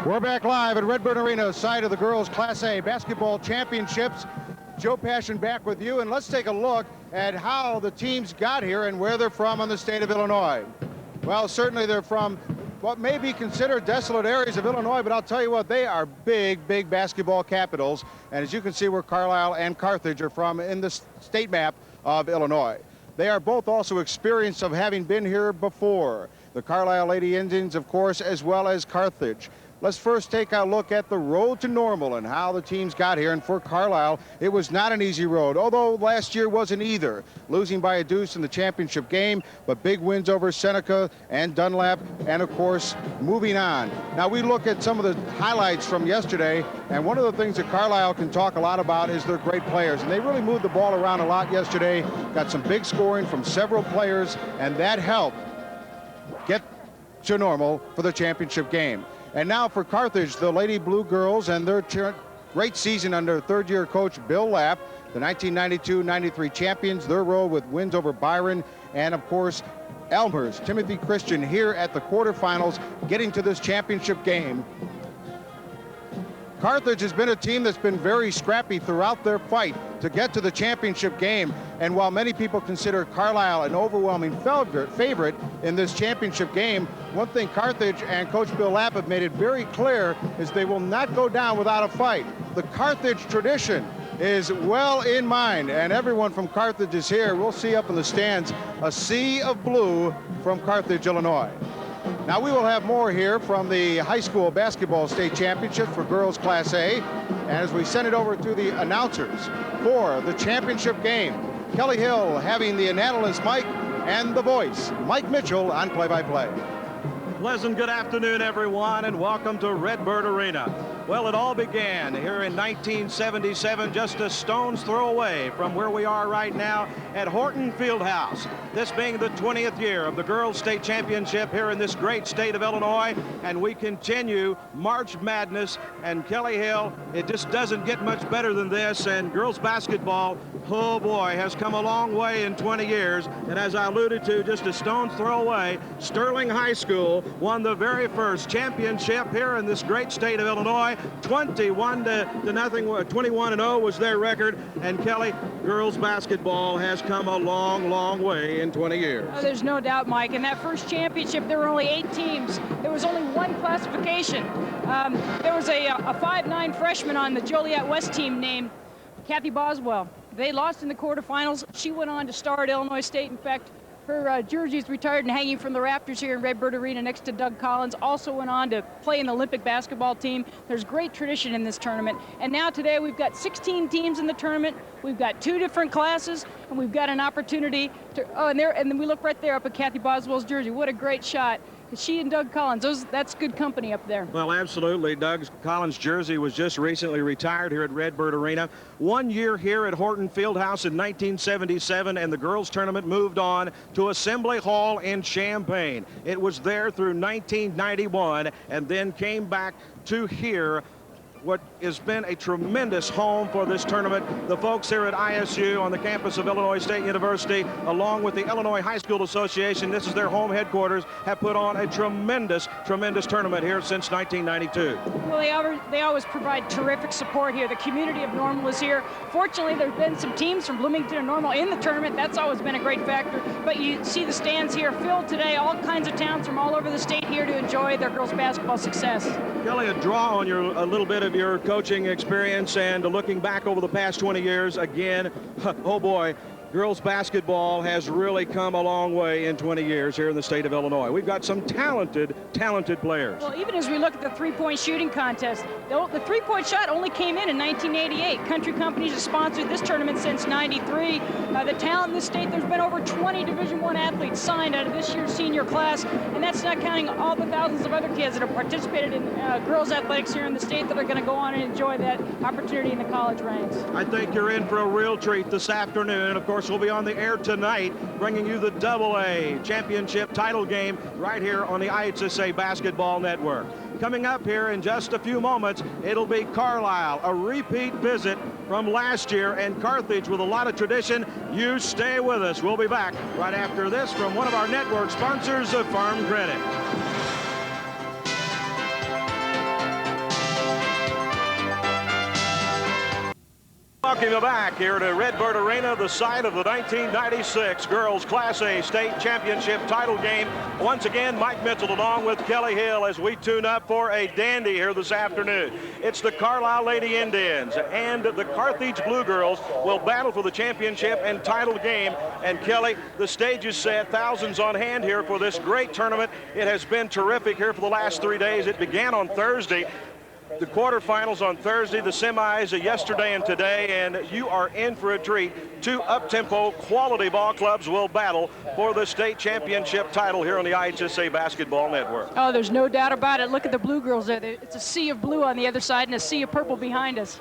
We're back live at Redbird Arena, side of the girls Class A basketball championships. Joe Passion back with you, and let's take a look at how the teams got here and where they're from in the state of Illinois. Well, certainly they're from what may be considered desolate areas of Illinois, but I'll tell you what, they are big, big basketball capitals. And as you can see where Carlyle and Carthage are from in the state map of Illinois. They are both also experienced of having been here before. The Carlyle Lady Indians, of course, as well as Carthage. Let's first take a look at the road to normal and how the teams got here. And for Carlyle, it was not an easy road, although last year wasn't either. Losing by a deuce in the championship game, but big wins over Seneca and Dunlap, and of course, moving on. Now we look at some of the highlights from yesterday, and one of the things that Carlyle can talk a lot about is their great players. And they really moved the ball around a lot yesterday, got some big scoring from several players, and that helped get to normal for the championship game. And now for Carthage, the Lady Blue Girls and their great season under third-year coach Bill Lapp, the 1992-93 champions, their road with wins over Byron and, of course, Elmhurst. Timothy Christian here at the quarterfinals, getting to this championship game. Carthage has been a team that's been very scrappy throughout their fight to get to the championship game. And while many people consider Carlyle an overwhelming favorite in this championship game, one thing Carthage and Coach Bill Lapp have made it very clear is they will not go down without a fight. The Carthage tradition is well in mind, and everyone from Carthage is here. We'll see up in the stands a sea of blue from Carthage, Illinois. Now we will have more here from the high school basketball state championship for girls Class A. And as we send it over to the announcers for the championship game, Kelly Hill having the analyst mic and the voice, Mike Mitchell on play-by-play. Pleasant good afternoon, everyone, and welcome to Redbird Arena. Well, it all began here in 1977, just a stone's throw away from where we are right now at Horton Fieldhouse. This being the 20th year of the Girls State Championship here in this great state of Illinois, and we continue March Madness. And Kelly Hill, it just doesn't get much better than this, and girls basketball, oh boy, has come a long way in 20 years. And as I alluded to, just a stone's throw away, Sterling High School won the very first championship here in this great state of Illinois. 21 to nothing, 21-0 was their record. And Kelly, girls basketball has come a long, long way in 20 years. Oh, there's no doubt, Mike. In that first championship, there were only 8 teams. There was only one classification. There was a 5'9" freshman on the Joliet West team named Kathy Boswell. They lost in the quarterfinals. She went on to star at Illinois State. In fact, her jersey is retired and hanging from the Raptors here in Redbird Arena next to Doug Collins. Also went on to play in the Olympic basketball team. There's great tradition in this tournament. And now today we've got 16 teams in the tournament. We've got 2 different classes, and we've got an opportunity to, and then we look right there up at Kathy Boswell's jersey. What a great shot. She and Doug Collins, that's good company up there. Well, absolutely. Doug Collins' jersey was just recently retired here at Redbird Arena. 1 year here at Horton Fieldhouse in 1977, and the girls' tournament moved on to Assembly Hall in Champaign. It was there through 1991, and then came back to here, what has been a tremendous home for this tournament. The folks here at ISU on the campus of Illinois State University, along with the Illinois High School Association, this is their home headquarters, have put on a tremendous, tremendous tournament here since 1992. Well, they always provide terrific support here. The community of Normal is here. Fortunately, there's been some teams from Bloomington and Normal in the tournament. That's always been a great factor. But you see the stands here filled today. All kinds of towns from all over the state here to enjoy their girls basketball success. Kelly, a draw on a little bit of your coaching experience and looking back over the past 20 years, again, oh boy, girls basketball has really come a long way in 20 years here in the state of Illinois. We've got some talented players. Well, even as we look at the three-point shooting contest, the three-point shot only came in 1988. Country Companies have sponsored this tournament since '93. The talent in the state, there's been over 20 Division I athletes signed out of this year's senior class, and that's not counting all the thousands of other kids that have participated in girls athletics here in the state that are going to go on and enjoy that opportunity in the college ranks. I think you're in for a real treat this afternoon. Of course, we'll be on the air tonight, bringing you the AA championship title game right here on the IHSA Basketball Network. Coming up here in just a few moments, it'll be Carlyle, a repeat visit from last year, and Carthage with a lot of tradition. You stay with us. We'll be back right after this from one of our network sponsors of Farm Credit. Welcome you back here to Redbird Arena, the site of the 1996 Girls Class A State Championship title game. Once again, Mike Mitchell along with Kelly Hill as we tune up for a dandy here this afternoon. It's the Carlyle Lady Indians and the Carthage Blue Girls will battle for the championship and title game. And Kelly, the stage is set, thousands on hand here for this great tournament. It has been terrific here for the last 3 days. It began on Thursday. The quarterfinals on Thursday, the semis yesterday and today, and you are in for a treat. Two up-tempo quality ball clubs will battle for the state championship title here on the IHSA Basketball Network. Oh, there's no doubt about it. Look at the Blue Girls there. It's a sea of blue on the other side and a sea of purple behind us.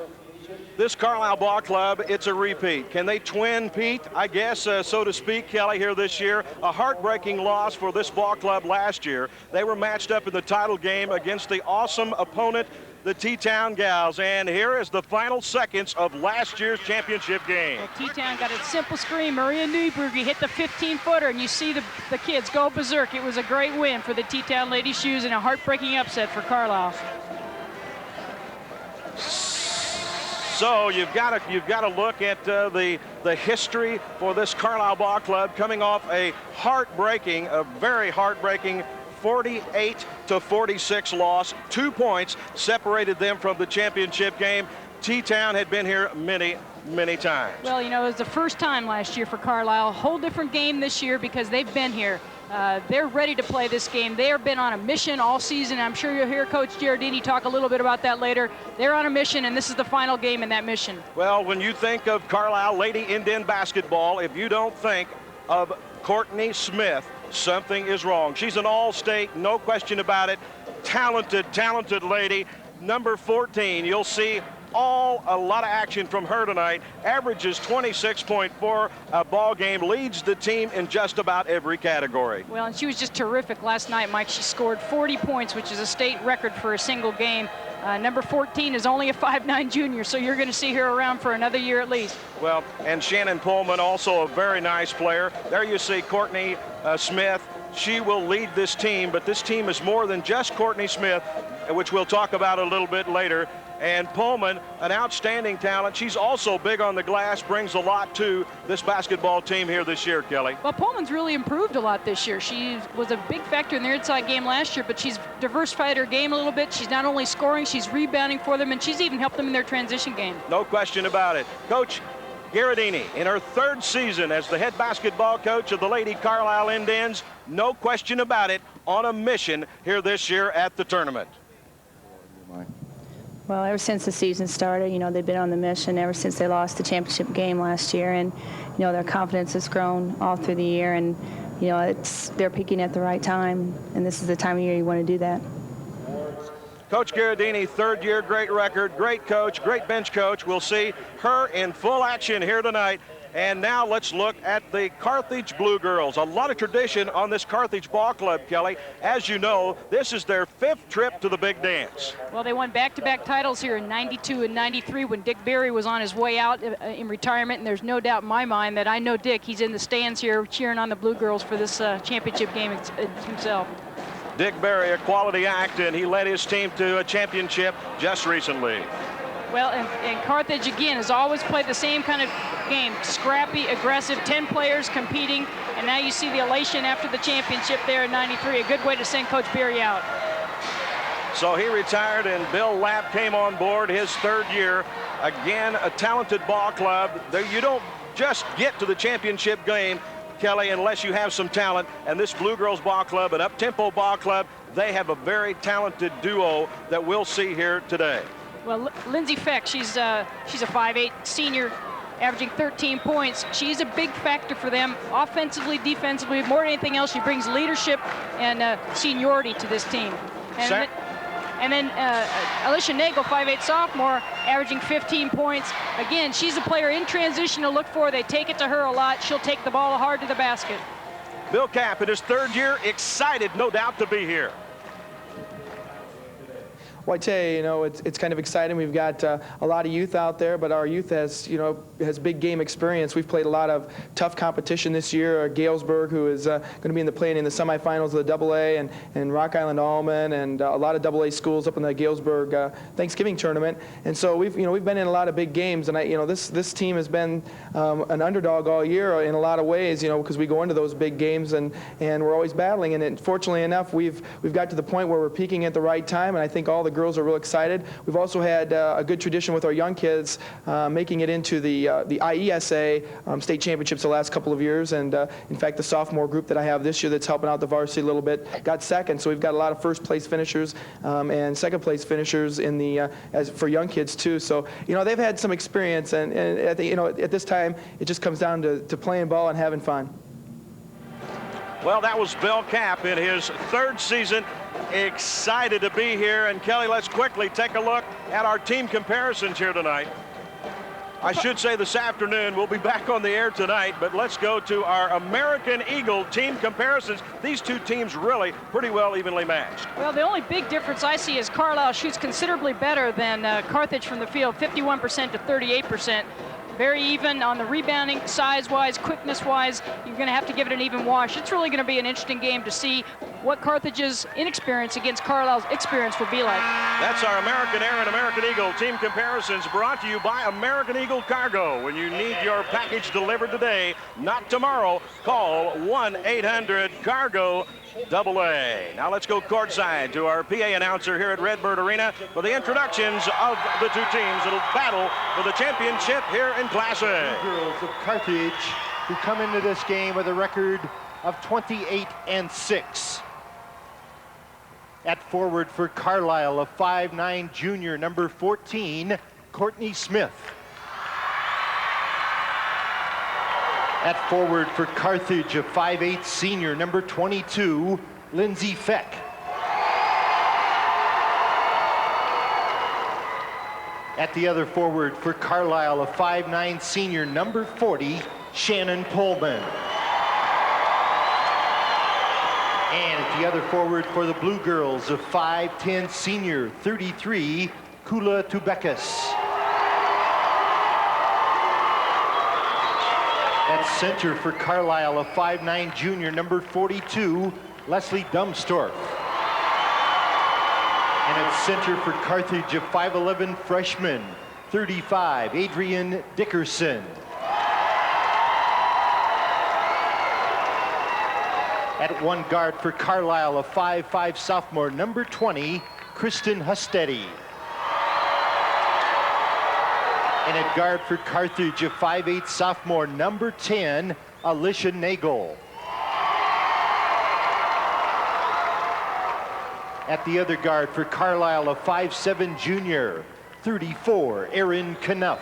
This Carlyle ball club, it's a repeat. Can they twin Pete, I guess, so to speak, Kelly, here this year? A heartbreaking loss for this ball club last year. They were matched up in the title game against the awesome opponent, the T-Town Gals. And here is the final seconds of last year's championship game. Well, T-Town got a simple screen. Maria Newberger hit the 15-footer, and you see the kids go berserk. It was a great win for the T-Town Lady Shoes and a heartbreaking upset for Carlyle. So you've got to look at the history for this Carlyle ball club, coming off a very heartbreaking 48-46 loss. 2 points separated them from the championship game. T-Town had been here many times. Well, you know, it was the first time last year for Carlyle. A whole different game this year because they've been here. They're ready to play this game. They have been on a mission all season. I'm sure you'll hear Coach Giardini talk a little bit about that later. They're on a mission, and this is the final game in that mission. Well, when you think of Carlyle Lady Indian basketball, if you don't think of Courtney Smith, something is wrong. She's an all-state, no question about it. Talented lady. Number 14, you'll see a lot of action from her tonight. Averages 26.4 a ball game, leads the team in just about every category. Well, and she was just terrific last night, Mike. She scored 40 points, which is a state record for a single game. Number 14 is only a 5'9" junior, so you're going to see her around for another year at least. Well, and Shannon Pullman, also a very nice player. There you see Courtney Smith. She will lead this team, but this team is more than just Courtney Smith, which we'll talk about a little bit later. And Pullman, an outstanding talent. She's also big on the glass, brings a lot to this basketball team here this year, Kelly. Well, Pullman's really improved a lot this year. She was a big factor in their inside game last year, but she's diversified her game a little bit. She's not only scoring, she's rebounding for them, and she's even helped them in their transition game. No question about it. Coach Giardini, in her third season as the head basketball coach of the Lady Carlyle Indians, no question about it, on a mission here this year at the tournament. Well, ever since the season started, you know, they've been on the mission ever since they lost the championship game last year, and you know, their confidence has grown all through the year, and you know, they're peaking at the right time, and this is the time of year you want to do that. Coach Giardini, third year, great record, great coach, great bench coach. We'll see her in full action here tonight. And now let's look at the Carthage Blue Girls. A lot of tradition on this Carthage ball club, Kelly. As you know, this is their 5th trip to the big dance. Well, they won back-to-back titles here in 92 and 93 when Dick Berry was on his way out in retirement. And there's no doubt in my mind that I know Dick. He's in the stands here cheering on the Blue Girls for this championship game himself. Dick Berry, a quality act, and he led his team to a championship just recently. Well, and Carthage, again, has always played the same kind of game. Scrappy, aggressive, 10 players competing. And now you see the elation after the championship there in 93. A good way to send Coach Berry out. So he retired, and Bill Lapp came on board his third year. Again, a talented ball club. You don't just get to the championship game, Kelly, unless you have some talent. And this Blue Girls ball club, an up-tempo ball club, they have a very talented duo that we'll see here today. Well, Lindsay Feck, she's a 5'8" senior, averaging 13 points. She's a big factor for them, offensively, defensively. More than anything else, she brings leadership and seniority to this team. And then Alicia Nagel, 5'8" sophomore, averaging 15 points. Again, she's a player in transition to look for. They take it to her a lot. She'll take the ball hard to the basket. Bill Kapp, in his third year, excited, no doubt, to be here. Well, I tell you, it's kind of exciting. We've got a lot of youth out there, but our youth has big game experience. We've played a lot of tough competition this year. Galesburg, who is going to be playing in the semifinals of the AA, and Rock Island Almond, and a lot of AA schools up in the Galesburg Thanksgiving tournament. And so we've been in a lot of big games, and this team has been an underdog all year in a lot of ways, because we go into those big games and we're always battling. And fortunately enough, we've got to the point where we're peaking at the right time, and I think all the girls are real excited. We've also had a good tradition with our young kids making it into the IHSA state championships the last couple of years, and in fact the sophomore group that I have this year that's helping out the varsity a little bit got second, so we've got a lot of first place finishers and second place finishers in the for young kids too. So they've had some experience, and at this time it just comes down to playing ball and having fun. Well, that was Bill Kapp in his third season. Excited to be here. And Kelly, let's quickly take a look at our team comparisons here tonight. I should say this afternoon, we'll be back on the air tonight, but let's go to our American Eagle team comparisons. These two teams really pretty well evenly matched. Well, the only big difference I see is Carlyle shoots considerably better than Carthage from the field, 51% to 38%. Very even on the rebounding, size-wise, quickness-wise. You're going to have to give it an even wash. It's really going to be an interesting game to see what Carthage's inexperience against Carlisle's experience will be like. That's our American Air and American Eagle team comparisons, brought to you by American Eagle Cargo. When you need your package delivered today, not tomorrow, call 1-800-CARGO. AA. Now let's go courtside to our PA announcer here at Redbird Arena for the introductions of the two teams that'll battle for the championship here in Class A. The girls of Carthage, who come into this game with a record of 28-6. At forward for Carlyle, a 5'9" junior, number 14, Courtney Smith. At forward for Carthage, a 5'8" senior, number 22, Lindsay Feck. At the other forward for Carlyle, a 5'9" senior, number 40, Shannon Pullman. And at the other forward for the Blue Girls, a 5'10" senior, 33, Kula Tubekas. At center for Carlyle, a 5'9" junior, number 42, Leslie Dumstorff. And at center for Carthage, a 5'11" freshman, 35, Adrian Dickerson. At one guard for Carlyle, a 5'5" sophomore, number 20, Kristen Hustedy. And at guard for Carthage, a 5'8" sophomore, number 10, Alicia Nagel. At the other guard for Carlyle, a 5'7" junior, 34, Erin Knuff.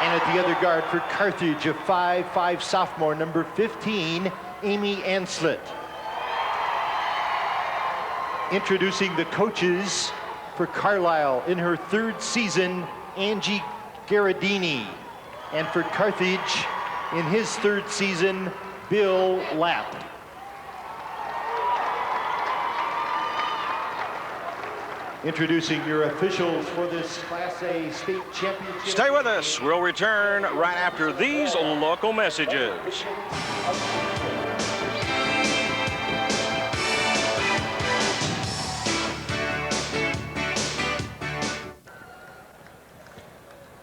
And at the other guard for Carthage, a 5'5" sophomore, number 15, Amy Anslet. Introducing the coaches for Carlyle in her third season, Angie Garadini. And for Carthage in his third season, Bill Lapp. Introducing your officials for this Class A state championship. Stay with us. We'll return right after these local messages.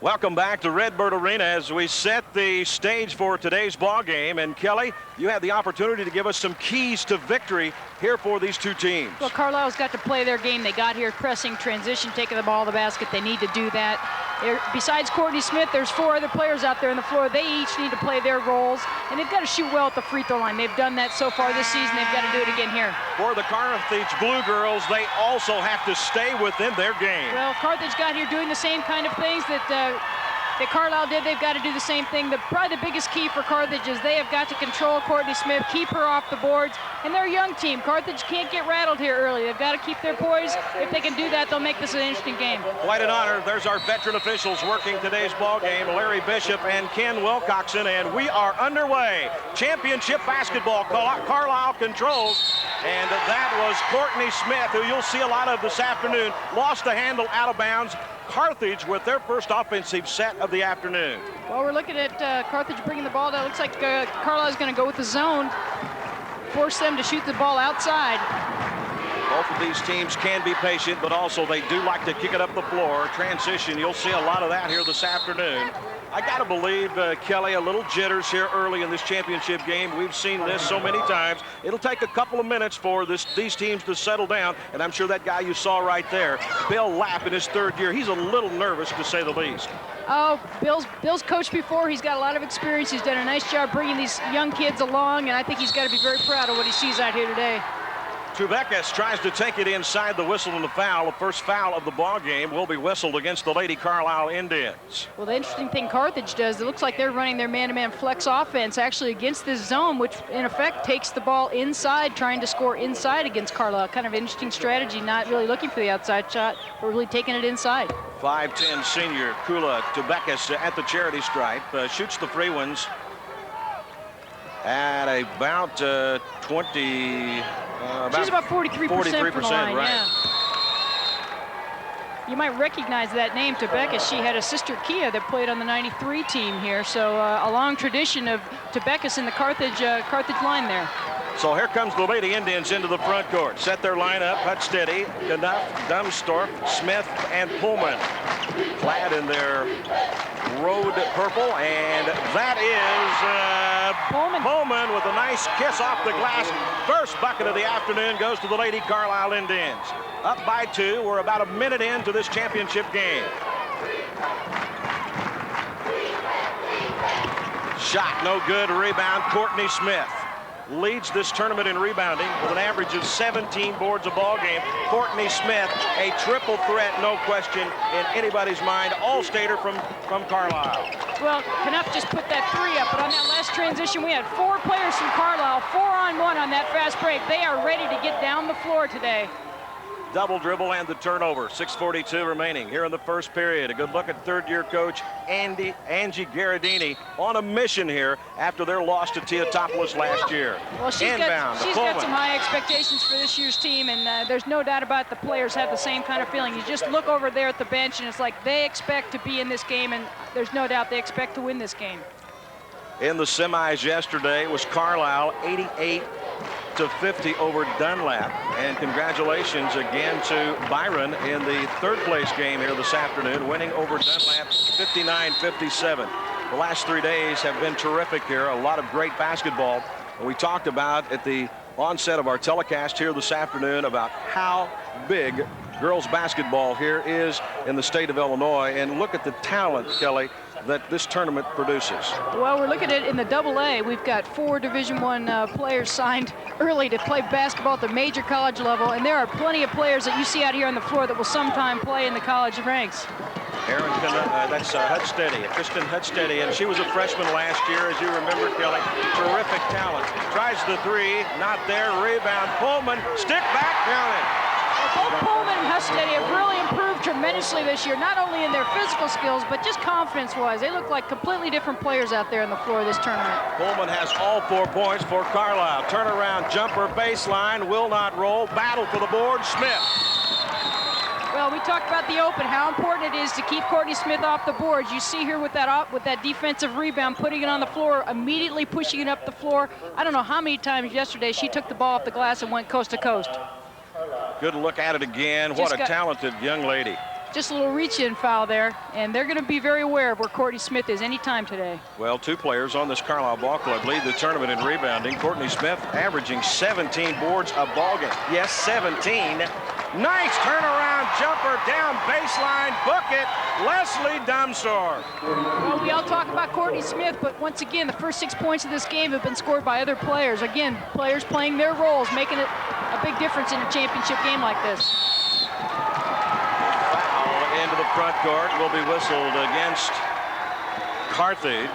Welcome back to Redbird Arena as we set the stage for today's ball game. And Kelly, you had the opportunity to give us some keys to victory here for these two teams. Well, Carlisle's got to play their game. They got here pressing, transition, taking the ball to the basket. They need to do that. Besides Courtney Smith, there's 4 other players out there on the floor. They each need to play their roles, and they've got to shoot well at the free throw line. They've done that so far this season. They've got to do it again here. For the Carthage Blue Girls, they also have to stay within their game. Well, Carthage got here doing the same kind of things that that Carlyle did, they've got to do the same thing. Probably the biggest key for Carthage is they have got to control Courtney Smith, keep her off the boards, and they're a young team. Carthage can't get rattled here early. They've got to keep their poise. If they can do that, they'll make this an interesting game. Quite an honor. There's our veteran officials working today's ball game, Larry Bishop and Ken Wilcoxon, and we are underway. Championship basketball, Carlyle controls, and that was Courtney Smith, who you'll see a lot of this afternoon, lost the handle out of bounds. Carthage with their first offensive set of the afternoon. Well, we're looking at Carthage bringing the ball down. Looks like Carlisle is going to go with the zone, force them to shoot the ball outside. Both of these teams can be patient, but also they do like to kick it up the floor. Transition, you'll see a lot of that here this afternoon. I got to believe, Kelly, a little jitters here early in this championship game. We've seen this so many times. It'll take a couple of minutes for these teams to settle down, and I'm sure that guy you saw right there, Bill Lapp, in his third year, he's a little nervous, to say the least. Oh, Bill's coached before. He's got a lot of experience. He's done a nice job bringing these young kids along, and I think he's got to be very proud of what he sees out here today. Tubekas tries to take it inside the whistle and the foul. The first foul of the ball game will be whistled against the Lady Carlyle Indians. Well, the interesting thing Carthage does, it looks like they're running their man-to-man flex offense actually against this zone, which in effect takes the ball inside, trying to score inside against Carlyle. Kind of interesting strategy, not really looking for the outside shot, but really taking it inside. 5'10" senior Kula Tubekas at the charity stripe, shoots the free ones at about 20. She's about 43% from the line, right. yeah. You might recognize that name, Tubekas. She had a sister, Kia, that played on the 93 team here. So a long tradition of Tubekas in the Carthage line there. So here comes the Lady Indians into the front court. Set their lineup, Hutsteady, Knuff, Dumstorf, Smith, and Pullman. Clad in their road purple, and that is Pullman with a nice kiss off the glass. First bucket of the afternoon goes to the Lady Carlyle Indians. Up by 2. We're about a minute into this championship game. Shot, no good. Rebound, Courtney Smith leads this tournament in rebounding with an average of 17 boards a ball game. Courtney Smith, a triple threat, no question in anybody's mind. All-stater from Carlyle. Well, Knuff just put that 3 up, but on that last transition, we had 4 players from Carlyle, 4-on-1 on that fast break. They are ready to get down the floor today. Double dribble and the turnover. 6:42 remaining here in the first period. A good look at third-year coach Angie Garadini on a mission here after their loss to Teotopoulos last year. Well, she's got some high expectations for this year's team, and there's no doubt about the players have the same kind of feeling. You just look over there at the bench, and it's like they expect to be in this game, and there's no doubt they expect to win this game. In the semis yesterday was Carlyle, 88-50 over Dunlap. And congratulations again to Byron in the third place game here this afternoon, winning over Dunlap 59-57. The last 3 days have been terrific here. A lot of great basketball. We talked about at the onset of our telecast here this afternoon about how big girls basketball here is in the state of Illinois. And look at the talent, Kelly, that this tournament produces. Well, we're looking at it in the AA. We've got 4 Division I players signed early to play basketball at the major college level, and there are plenty of players that you see out here on the floor that will sometime play in the college ranks. That's Hutsteady, Kristen Hutsteady, and she was a freshman last year, as you remember, Kelly. Terrific talent. Tries the 3, not there. Rebound, Pullman, stick back, down it. Both Pullman and Hutsteady have really improved tremendously this year, not only in their physical skills, but just confidence-wise. They look like completely different players out there on the floor of this tournament. Pullman has all 4 points for Carlyle. Turnaround jumper, baseline, will not roll. Battle for the board, Smith. Well, we talked about the open, how important it is to keep Courtney Smith off the boards. You see here with that defensive rebound, putting it on the floor, immediately pushing it up the floor. I don't know how many times yesterday she took the ball off the glass and went coast to coast. Good look at it again. What a talented young lady. Just a little reach-in foul there, and they're going to be very aware of where Courtney Smith is anytime today. Well, 2 players on this Carlyle Ball Club lead the tournament in rebounding. Courtney Smith averaging 17 boards a ball game. Yes, 17. Nice turnaround jumper down baseline. Book it, Leslie Dumstorf. Well, we all talk about Courtney Smith, but once again, the first 6 points of this game have been scored by other players. Again, players playing their roles, making it a big difference in a championship game like this. Foul into the front court will be whistled against Carthage.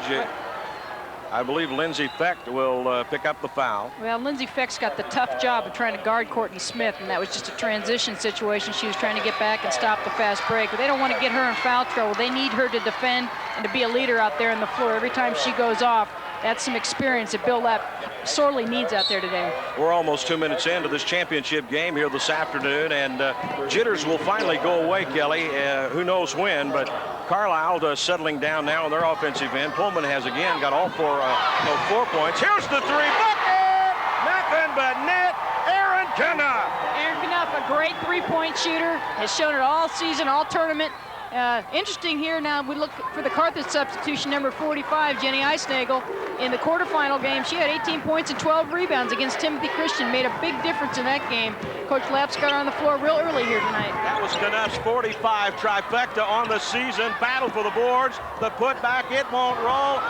I believe Lindsay Fecht will pick up the foul. Well, Lindsay Fecht's got the tough job of trying to guard Courtney Smith, and that was just a transition situation. She was trying to get back and stop the fast break, but they don't want to get her in foul trouble. They need her to defend and to be a leader out there on the floor. Every time she goes off, that's some experience that Bill Lapp sorely needs out there today. We're almost 2 minutes into this championship game here this afternoon, and jitters will finally go away, Kelly. Who knows when, but Carlyle settling down now on their offensive end. Pullman has again got all 4 points. Here's the three bucket! Nothing but net. Aaron Knupp. Aaron Knupp, a great three-point shooter, has shown it all season, all tournament. Interesting here now, we look for the Carthage substitution, number 45, Jenny Eisnagel. In the quarterfinal game, she had 18 points and 12 rebounds against Timothy Christian, made a big difference in that game. Coach Lapp's got her on the floor real early here tonight. That was Knupp's 45 trifecta on the season. Battle for the boards, the putback, it won't roll.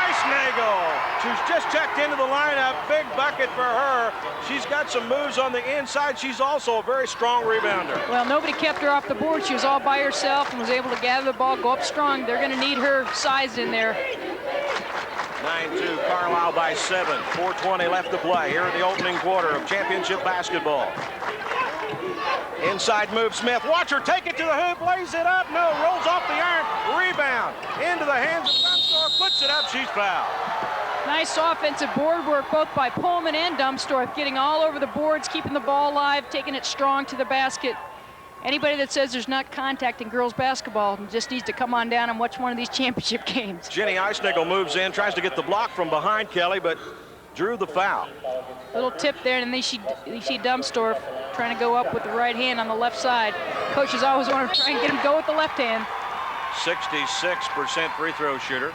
Eisnagel, she's just checked into the lineup, big bucket for her. She's got some moves on the inside. She's also a very strong rebounder. Well, nobody kept her off the board. She was all by herself and was able to gather the ball, go up strong. They're going to need her size in there. 9-2, Carlyle by 7. 4:20 left to play here in the opening quarter of championship basketball. Inside move, Smith. Watch her take it to the hoop, lays it up. No, rolls off the iron. Rebound into the hands of Dunstorf. Puts it up. She's fouled. Nice offensive board work both by Pullman and Dunstorf, getting all over the boards, keeping the ball alive, taking it strong to the basket. Anybody that says there's not contact in girls basketball just needs to come on down and watch one of these championship games. Jenny Eisnagel moves in, tries to get the block from behind Kelly, but drew the foul. Little tip there, and then you see Dunstorf trying to go up with the right hand on the left side. Coaches always want to try and get him go with the left hand. 66% free throw shooter.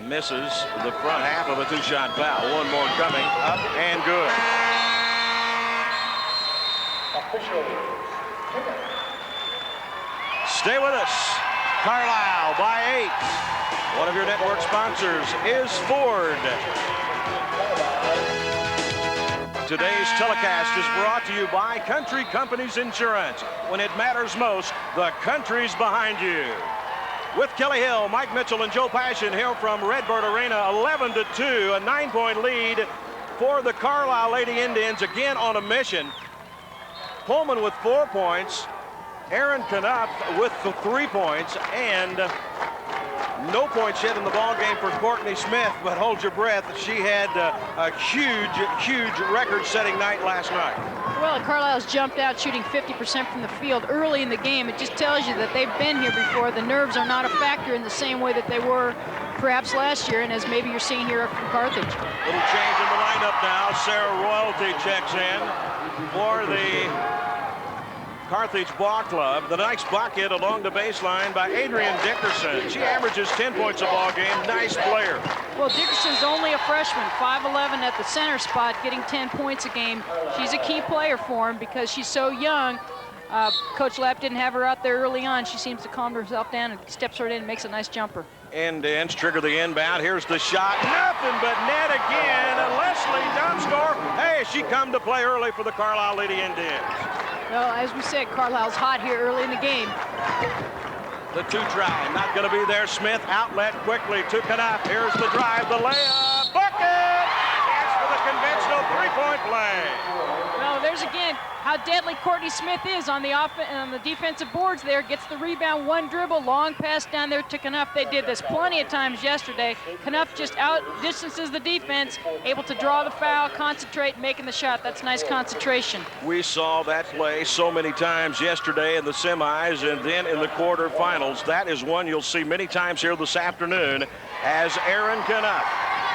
Misses the front half of a two-shot foul. One more coming, up and good. Stay with us. Carlyle by 8. One of your network sponsors is Ford. Today's telecast is brought to you by Country Companies Insurance. When it matters most, the country's behind you. With Kelly Hill, Mike Mitchell, and Joe Passion here from Redbird Arena, 11-2, a 9-point lead for the Carlyle Lady Indians, again on a mission. Pullman with 4 points, Aaron Knupp with the 3 points, and no points yet in the ball game for Courtney Smith, but hold your breath, she had a huge record-setting night last night. Well, Carlisle's jumped out shooting 50% from the field early in the game. It just tells you that they've been here before. The nerves are not a factor in the same way that they were perhaps last year, and as maybe you're seeing here from Carthage. Little change in the lineup now. Sarah Royalty checks in for the Carthage Ball Club. The nice bucket along the baseline by Adrian Dickerson. She averages 10 points a ball game. Nice player. Well, Dickerson's only a freshman, 5'11" at the center spot, getting 10 points a game. She's a key player for him because she's so young. Coach Lapp didn't have her out there early on. She seems to calm herself down and steps right in and makes a nice jumper. End ends, trigger the inbound. Here's the shot. Nothing but net again. And Leslie Dunstorf. Hey, she come to play early for the Carlyle Lady Indians. Well, as we said, Carlisle's hot here early in the game. The two try, not going to be there. Smith outlet quickly to Knupp. Here's the drive, the layup, bucket! That's for the conventional three-point play. Well, there's again how deadly Courtney Smith is on the defensive boards there. Gets the rebound, one dribble, long pass down there to Knupp. They did this plenty of times yesterday. Knupp just out-distances the defense, able to draw the foul, concentrate, making the shot. That's nice concentration. We saw that play so many times yesterday in the semis and then in the quarterfinals. That is one you'll see many times here this afternoon as Aaron Knupp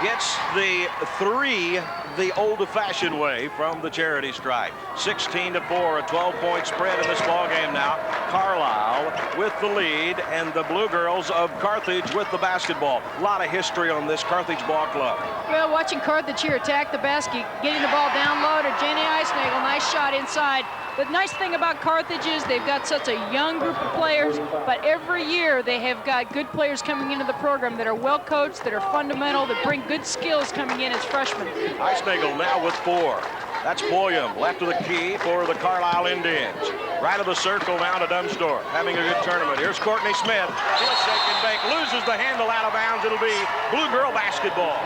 gets the three the old-fashioned way from the charity stripe. 16-4, a 12-point spread in this ball game now. Carlyle with the lead, and the Blue Girls of Carthage with the basketball. A lot of history on this Carthage Ball Club. Well, watching Carthage here attack the basket, getting the ball down low to Jenny Eisnagel. Nice shot inside. The nice thing about Carthage is they've got such a young group of players, but every year they have got good players coming into the program that are well coached, that are fundamental, that bring good skills coming in as freshmen. Eisnagel now with 4. That's Pulliam, left of the key for the Carlyle Indians. Right of the circle now to Dunstorf, having a good tournament. Here's Courtney Smith. He'll shake and bake, loses the handle out of bounds. It'll be Blue Girl basketball.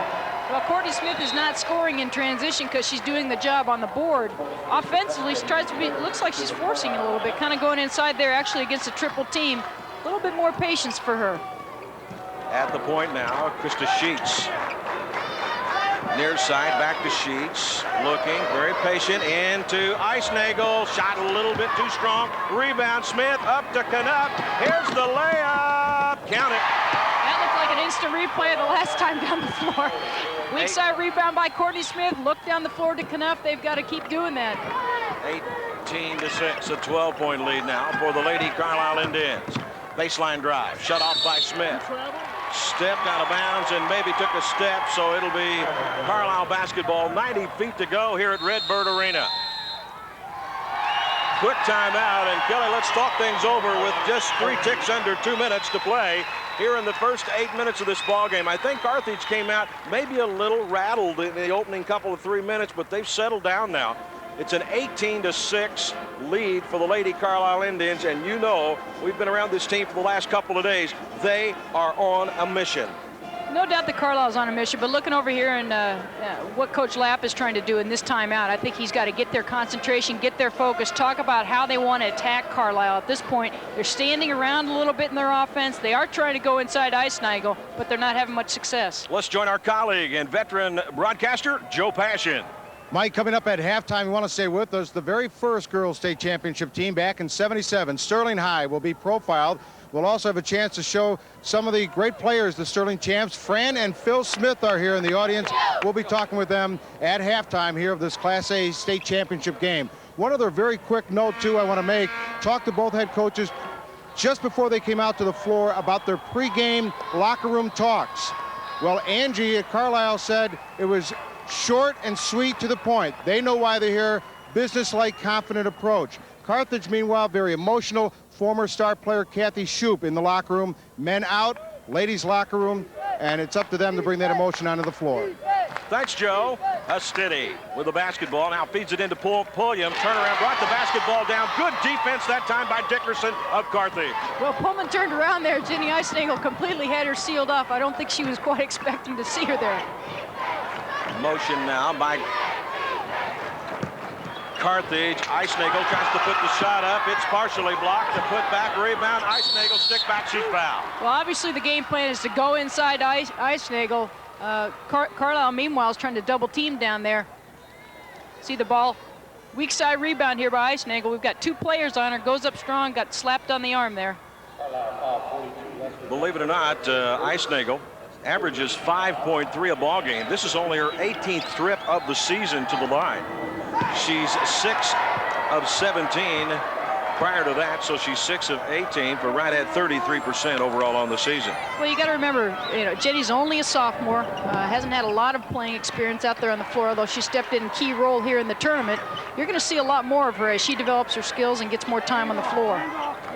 Well, Courtney Smith is not scoring in transition because she's doing the job on the board. Offensively, she tries to be, looks like she's forcing it a little bit, kind of going inside there actually against a triple team. A little bit more patience for her. At the point now, Krista Sheets. Near side, back to Sheets. Looking, very patient, into Eisnagel. Shot a little bit too strong. Rebound, Smith, up to Knupp. Here's the layup. Count it. That looked like an instant replay of the last time down the floor. Weak side rebound by Courtney Smith. Look down the floor to Knupp. They've got to keep doing that. 18-6, a 12-point lead now for the Lady Carlisle Indians. Baseline drive, shut off by Smith. Stepped out of bounds and maybe took a step, so it'll be Carlisle basketball. 90 feet to go here at Redbird Arena. Quick timeout, and Kelly, let's talk things over with just 3 ticks under 2 minutes to play here in the first 8 minutes of this ball game. I think Carthage came out maybe a little rattled in the opening couple of 3 minutes, but they've settled down now. It's an 18-6 lead for the Lady Carlisle Indians, and you know we've been around this team for the last couple of days. They are on a mission. No doubt that Carlisle's on a mission, but looking over here and what Coach Lapp is trying to do in this timeout, I think he's got to get their concentration, get their focus, talk about how they want to attack Carlisle. At this point, they're standing around a little bit in their offense. They are trying to go inside Eisnagel, but they're not having much success. Let's join our colleague and veteran broadcaster, Joe Passion. Mike, coming up at halftime, we want to stay with us. The very first girls state championship team back in '77, Sterling High, will be profiled. We'll also have a chance to show some of the great players, the Sterling champs. Fran and Phil Smith are here in the audience. We'll be talking with them at halftime here of this Class A state championship game. One other very quick note, too, I want to make. Talked to both head coaches just before they came out to the floor about their pregame locker room talks. Well, Angie at Carlisle said it was short and sweet to the point. They know why they're here. Business-like, confident approach. Carthage, meanwhile, very emotional. Former star player Kathy Shoup in the locker room. Men out, ladies locker room, and it's up to them to bring that emotion onto the floor. Thanks, Joe. Steady with the basketball. Now feeds it into Pulliam. Turnaround, brought the basketball down. Good defense that time by Dickerson of Carthage. Well, Pullman turned around there. Jenny Eisnagel completely had her sealed off. I don't think she was quite expecting to see her there. Motion now by Carthage. Eisnagel tries to put the shot up. It's partially blocked. The put back rebound. Eisnagel stick back, she's fouled. Well, obviously the game plan is to go inside Eisnagel. Carlisle, meanwhile, is trying to double team down there. See the ball. Weak side rebound here by Eisnagel. We've got 2 players on her. Goes up strong. Got slapped on the arm there. Believe it or not, Eisnagel averages 5.3 a ball game. This is only her 18th trip of the season to the line. She's 6 of 17 prior to that, so she's 6 of 18 for right at 33% overall on the season. Well, you got to remember, you know, Jenny's only a sophomore, hasn't had a lot of playing experience out there on the floor, although she stepped in a key role here in the tournament. You're going to see a lot more of her as she develops her skills and gets more time on the floor.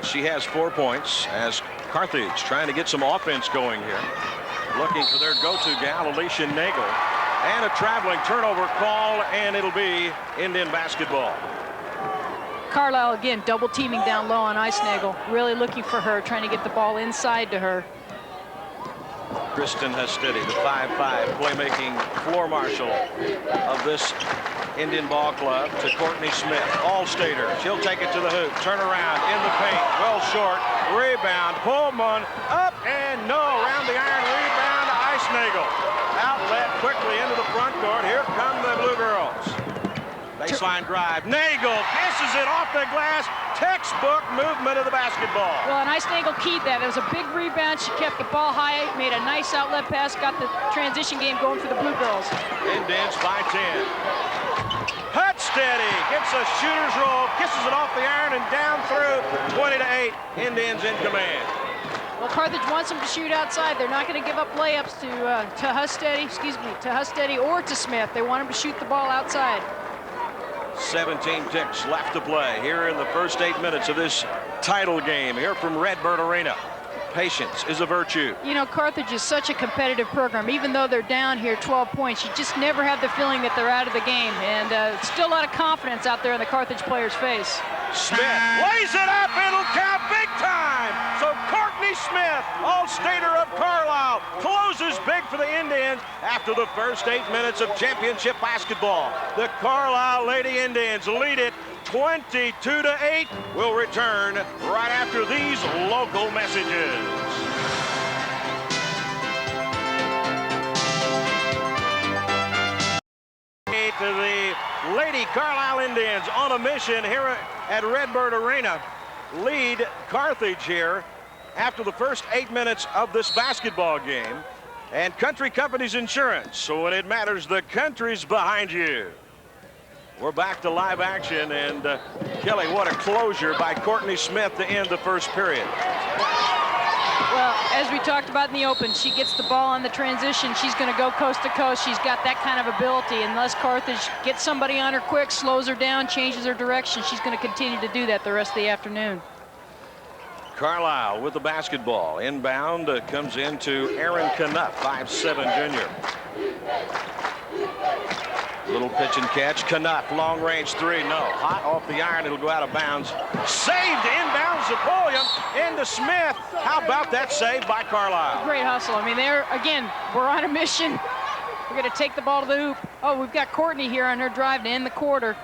She has 4 points as Carthage trying to get some offense going here. Looking for their go-to gal, Alicia Nagel. And a traveling turnover call, and it'll be Indian basketball. Carlisle, again, double teaming down low on Eisnagel. Really looking for her, trying to get the ball inside to her. Kristen Hustedy, the 5'5", playmaking floor marshal of this Indian ball club, to Courtney Smith, all-stater. She'll take it to the hoop, turn around in the paint, well short, rebound, Pullman, up and no, around the iron, rebound, Eisnagel. Outlet quickly into the front court. Here come the Blue Girls. Baseline drive. Nagel kisses it off the glass. Textbook movement of the basketball. Well, and Eisnagel keyed that. It was a big rebound. She kept the ball high, made a nice outlet pass, got the transition game going for the Blue Girls. Indians by 10. Hustedy gets a shooter's roll, kisses it off the iron and down through 20-8. Indians in command. Well, Carthage wants them to shoot outside. They're not going to give up layups to Hustedy or to Smith. They want them to shoot the ball outside. 17 ticks left to play here in the first 8 minutes of this title game here from Redbird Arena. patience is a virtue. You know, Carthage is such a competitive program. Even though they're down here 12 points, you just never have the feeling that they're out of the game. And still a lot of confidence out there in the Carthage players' face. Smith lays it up. It'll count big time. So Courtney Smith, All-Stater of Carlyle, closes big for the Indians after the first 8 minutes of championship basketball. The Carlyle Lady Indians lead it 22-8. We'll return right after these local messages. To the Lady Carlyle Indians on a mission here at Redbird Arena. Lead Carthage here after the first 8 minutes of this basketball game. And Country Company's Insurance. So when it matters, the country's behind you. We're back to live action, and Kelly, what a closure by Courtney Smith to end the first period. Well, as we talked about in the open, she gets the ball on the transition. She's going to go coast to coast. She's got that kind of ability. Unless Carthage gets somebody on her quick, slows her down, changes her direction, she's going to continue to do that the rest of the afternoon. Carlyle with the basketball. Inbound comes into Aaron Knupp, 5'7" junior. Little pitch and catch. Knupp, long range three. No. Hot off the iron. It'll go out of bounds. Saved inbounds to Pulliam into Smith. How about that save by Carlyle? Great hustle. I mean, again, we're on a mission. We're going to take the ball to the hoop. Oh, we've got Courtney here on her drive to end the quarter.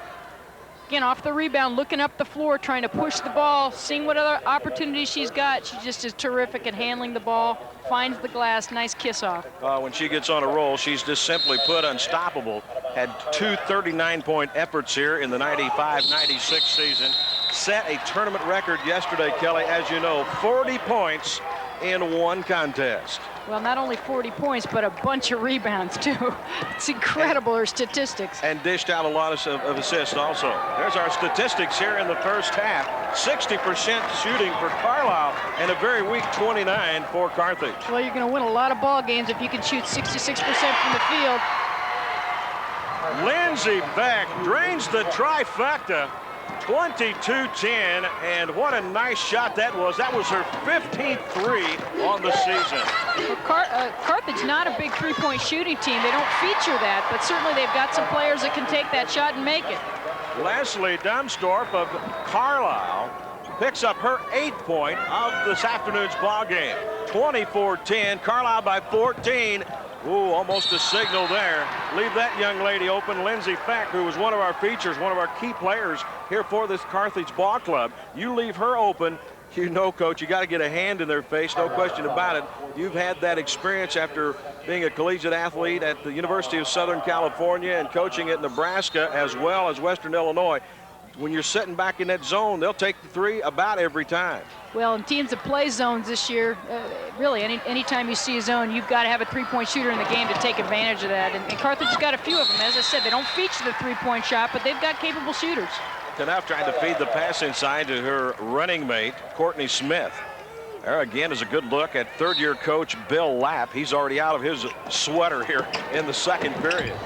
Again, off the rebound, looking up the floor, trying to push the ball, seeing what other opportunities she's got. She just is terrific at handling the ball, finds the glass, nice kiss off. When she gets on a roll, she's just simply put unstoppable. Had 2 39-point efforts here in the 95-96 season. Set a tournament record yesterday, Kelly, as you know, 40 points in one contest. Well, not only 40 points, but a bunch of rebounds, too. It's incredible, her statistics. And dished out a lot of assists also. There's our statistics here in the first half. 60% shooting for Carlyle and a very weak 29 for Carthage. Well, you're going to win a lot of ball games if you can shoot 66% from the field. Lindsey Beck drains the trifecta. 22-10, and what a nice shot that was. That was her 15th three on the season. Well, Carthage not a big three-point shooting team. They don't feature that, but certainly they've got some players that can take that shot and make it. Leslie Dumstorp of Carlisle picks up her 8th point of this afternoon's ball game. 24-10, Carlisle by 14. Ooh, almost a signal there. Leave that young lady open. Lindsey Beck, who was one of our features, one of our key players here for this Carthage ball club. You leave her open, you know, Coach, you got to get a hand in their face, no question about it. You've had that experience after being a collegiate athlete at the University of Southern California and coaching at Nebraska as well as Western Illinois. When you're sitting back in that zone, they'll take the three about every time. Well, in teams that play zones this year, really, anytime you see a zone, you've got to have a three-point shooter in the game to take advantage of that. And Carthage has got a few of them. As I said, they don't feature the three-point shot, but they've got capable shooters. Knupp trying to feed the pass inside to her running mate, Courtney Smith. There again is a good look at third-year coach Bill Lapp. He's already out of his sweater here in the second period.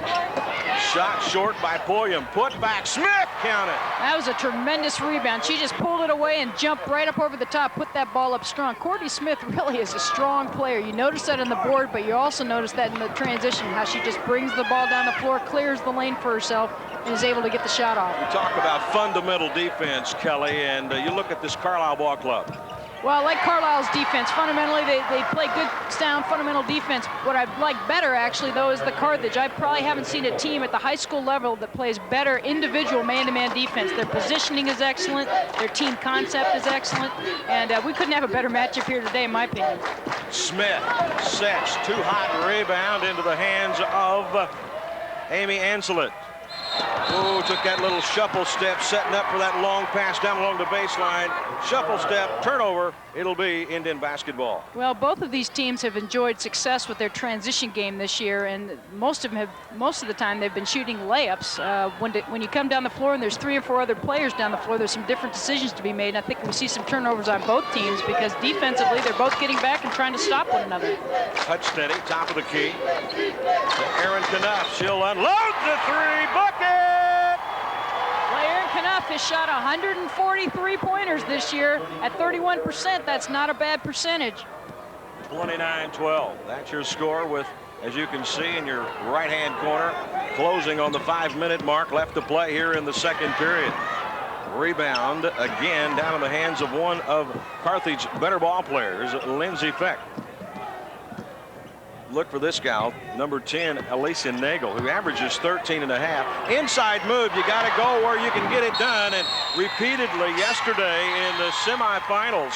Shot short by Pulliam. Put back. Smith counted. That was a tremendous rebound. She just pulled it away and jumped right up over the top, put that ball up strong. Courtney Smith really is a strong player. You notice that on the board, but you also notice that in the transition, how she just brings the ball down the floor, clears the lane for herself, and is able to get the shot off. We talk about fundamental defense, Kelly, and you look at this Carlisle ball club. Well, I like Carlisle's defense. Fundamentally, they play good, sound, fundamental defense. What I like better, actually, though, is the Carthage. I probably haven't seen a team at the high school level that plays better individual man-to-man defense. Their positioning is excellent. Their team concept is excellent. And we couldn't have a better matchup here today, in my opinion. Smith sets too hot rebound into the hands of Amy Anselet. Oh, took that little shuffle step, setting up for that long pass down along the baseline. Shuffle step, turnover. It'll be Indian basketball. Well, both of these teams have enjoyed success with their transition game this year, and most of the time they've been shooting layups. When you come down the floor and there's 3 or 4 other players down the floor, there's some different decisions to be made. And I think we see some turnovers on both teams because defensively they're both getting back and trying to stop one another. Touch steady, top of the key. Aaron Knupp, she'll unload the three, bucket! Aaron Knupp has shot 143 pointers this year at 31%. That's not a bad percentage. 29-12. That's your score with, as you can see in your right-hand corner, closing on the 5-minute mark left to play here in the second period. Rebound again down in the hands of one of Carthage's better ball players, Lindsay Feck. Look for this gal, number 10, Alicia Nagel, who averages 13.5. Inside move, you got to go where you can get it done, and repeatedly yesterday in the semifinals,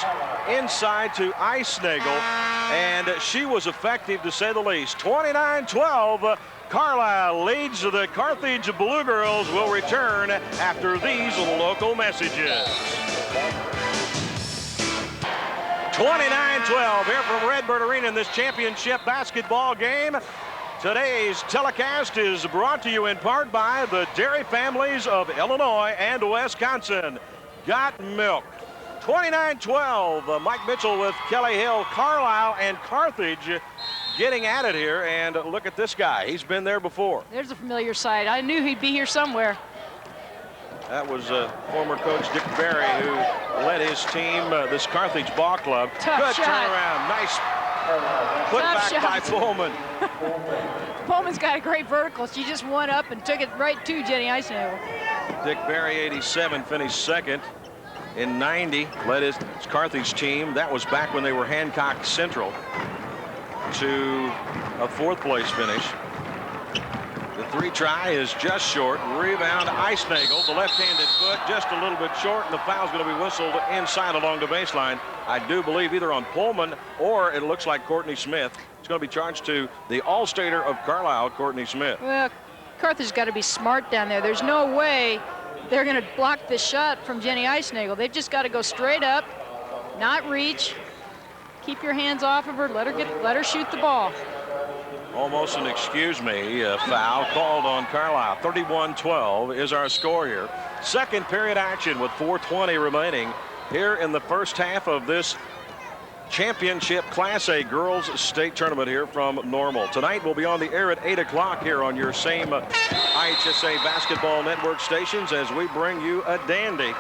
inside to Ice Nagel, and she was effective to say the least. 29-12. Carlyle leads. The Carthage Blue Girls will return after these local messages. 29-12 here from Redbird Arena in this championship basketball game. Today's telecast is brought to you in part by the dairy families of Illinois and Wisconsin. Got milk. 29-12. Mike Mitchell with Kelly Hill, Carlyle, and Carthage getting at it here. And look at this guy. He's been there before. There's a familiar sight. I knew he'd be here somewhere. That was former coach Dick Berry, who led his team, this Carthage ball club. Tough Good shot. turnaround. Nice put Tough back by shot. Pullman. Pullman's got a great vertical. She just went up and took it right to Jenny Eisenhower. Dick Berry, 87, finished second. In 90, led his Carthage team. That was back when they were Hancock Central, to a 4th place finish. The 3 try is just short. Rebound, Eisnagel, the left-handed foot, just a little bit short, and the foul's going to be whistled inside along the baseline. I do believe either on Pullman or it looks like Courtney Smith. It's going to be charged to the All-Stater of Carlisle, Courtney Smith. Well, Carthage's got to be smart down there. There's no way they're going to block this shot from Jenny Eisnagel. They've just got to go straight up, not reach, keep your hands off of her, let her shoot the ball. Almost an excuse me foul called on Carlisle. 31-12 is our score here. Second period action with 4:20 remaining here in the first half of this championship Class A girls state tournament here from Normal. Tonight we'll be on the air at 8 o'clock here on your same IHSA Basketball Network stations as we bring you a dandy.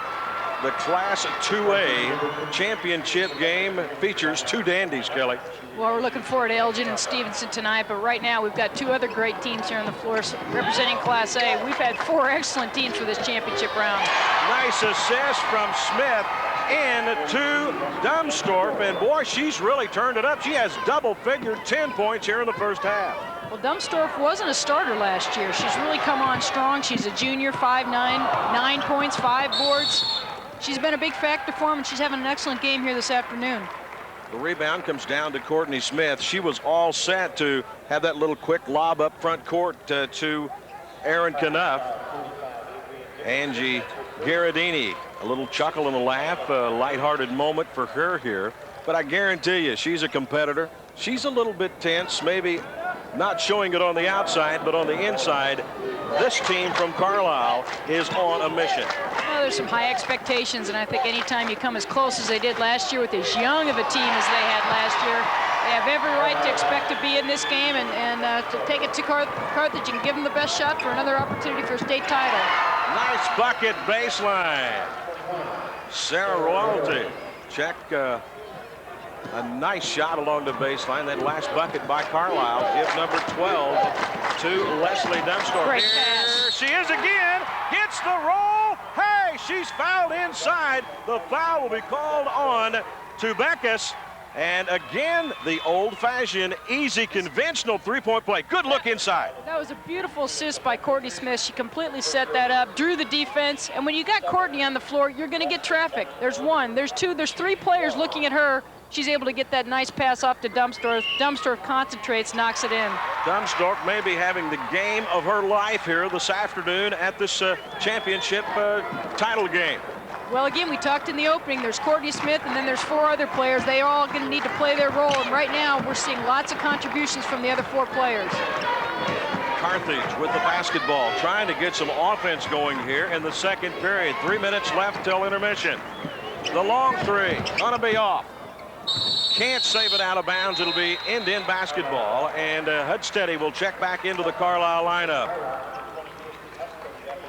The Class 2A championship game features 2 dandies, Kelly. Well, we're looking forward to Elgin and Stevenson tonight, but right now we've got 2 other great teams here on the floor representing Class A. We've had 4 excellent teams for this championship round. Nice assist from Smith into Dumstorp, and boy, she's really turned it up. She has double-figure 10 points here in the first half. Well, Dumstorp wasn't a starter last year. She's really come on strong. She's a junior, 5'9", 9 points, 5 boards. She's been a big factor for them, and she's having an excellent game here this afternoon. The rebound comes down to Courtney Smith. She was all set to have that little quick lob up front court to Aaron Knuff. Angie Garadini, a little chuckle and a laugh, a lighthearted moment for her here. But I guarantee you, she's a competitor. She's a little bit tense, maybe not showing it on the outside, but on the inside, this team from Carlisle is on a mission. Well, there's some high expectations, and I think anytime you come as close as they did last year with as young of a team as they had last year, they have every right to expect to be in this game and to take it to Carthage and give them the best shot for another opportunity for a state title. Nice bucket baseline. Sarah Royalty, check a nice shot along the baseline. That last bucket by Carlisle. Give number 12 to Leslie Dumstorp. Great Here pass. she is again. Gets the roll. Hey, she's fouled inside. The foul will be called on to Beckus. And again, the old-fashioned, easy, conventional three-point play. Good look inside. That was a beautiful assist by Courtney Smith. She completely set that up, drew the defense, and when you got Courtney on the floor, you're going to get traffic. There's 1, there's 2, there's 3 players looking at her. She's able to get that nice pass off to Dumstorp. Dumstorp concentrates, knocks it in. Dumstorp may be having the game of her life here this afternoon at this championship title game. Well, again, we talked in the opening. There's Courtney Smith, and then there's 4 other players. They are all going to need to play their role, and right now we're seeing lots of contributions from the other 4 players. Carthage with the basketball, trying to get some offense going here in the second period. 3 minutes left till intermission. The long 3, gonna be off. Can't save it out of bounds. It'll be end-in basketball, and Hudsteady will check back into the Carlisle lineup.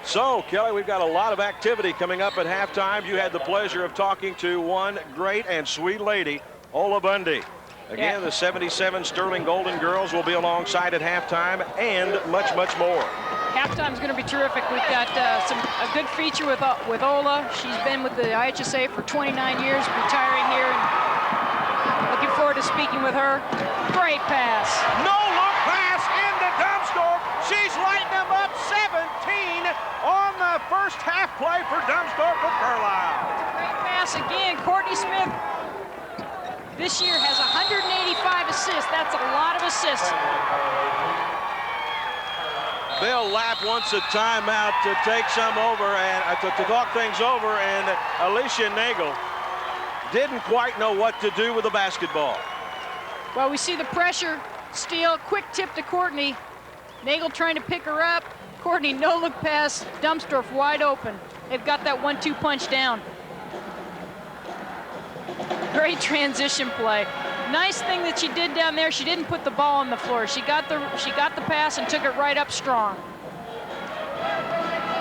So, Kelly, we've got a lot of activity coming up at halftime. You had the pleasure of talking to one great and sweet lady, Ola Bundy. Again, the 77 Sterling Golden Girls will be alongside at halftime and much, much more. Halftime's going to be terrific. We've got a good feature with Ola. She's been with the IHSA for 29 years, retiring here, and looking forward to speaking with her. Great pass. No look pass into Dumbsdorf. She's lighting them up. 17 on the first half play for Dumbsdorf with Carlyle. Great pass again. Courtney Smith this year has 185 assists. That's a lot of assists. Bill Lapp wants a timeout to take some over and to talk things over, and Alicia Nagel didn't quite know what to do with the basketball. Well, we see the pressure. Steal, quick tip to Courtney. Nagel trying to pick her up. Courtney, no look pass. Dumbsdorf wide open. They've got that 1-2 punch down. Great transition play. Nice thing that she did down there, she didn't put the ball on the floor. She got the pass and took it right up strong.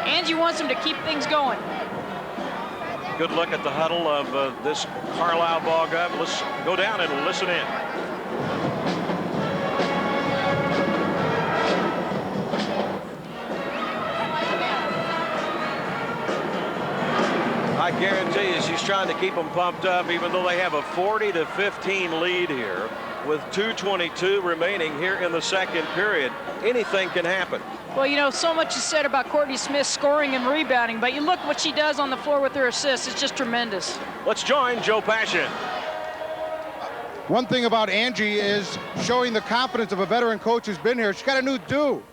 Angie wants them to keep things going. Good look at the huddle of this Carlyle ball game. Let's go down and listen in. I guarantee you she's trying to keep them pumped up, even though they have a 40-15 lead here with 2:22 remaining here in the second period. Anything can happen. Well, you know, so much is said about Courtney Smith scoring and rebounding, but you look what she does on the floor with her assists. It's just tremendous. Let's join Joe Passion. One thing about Angie is showing the confidence of a veteran coach who's been here. She's got a new do.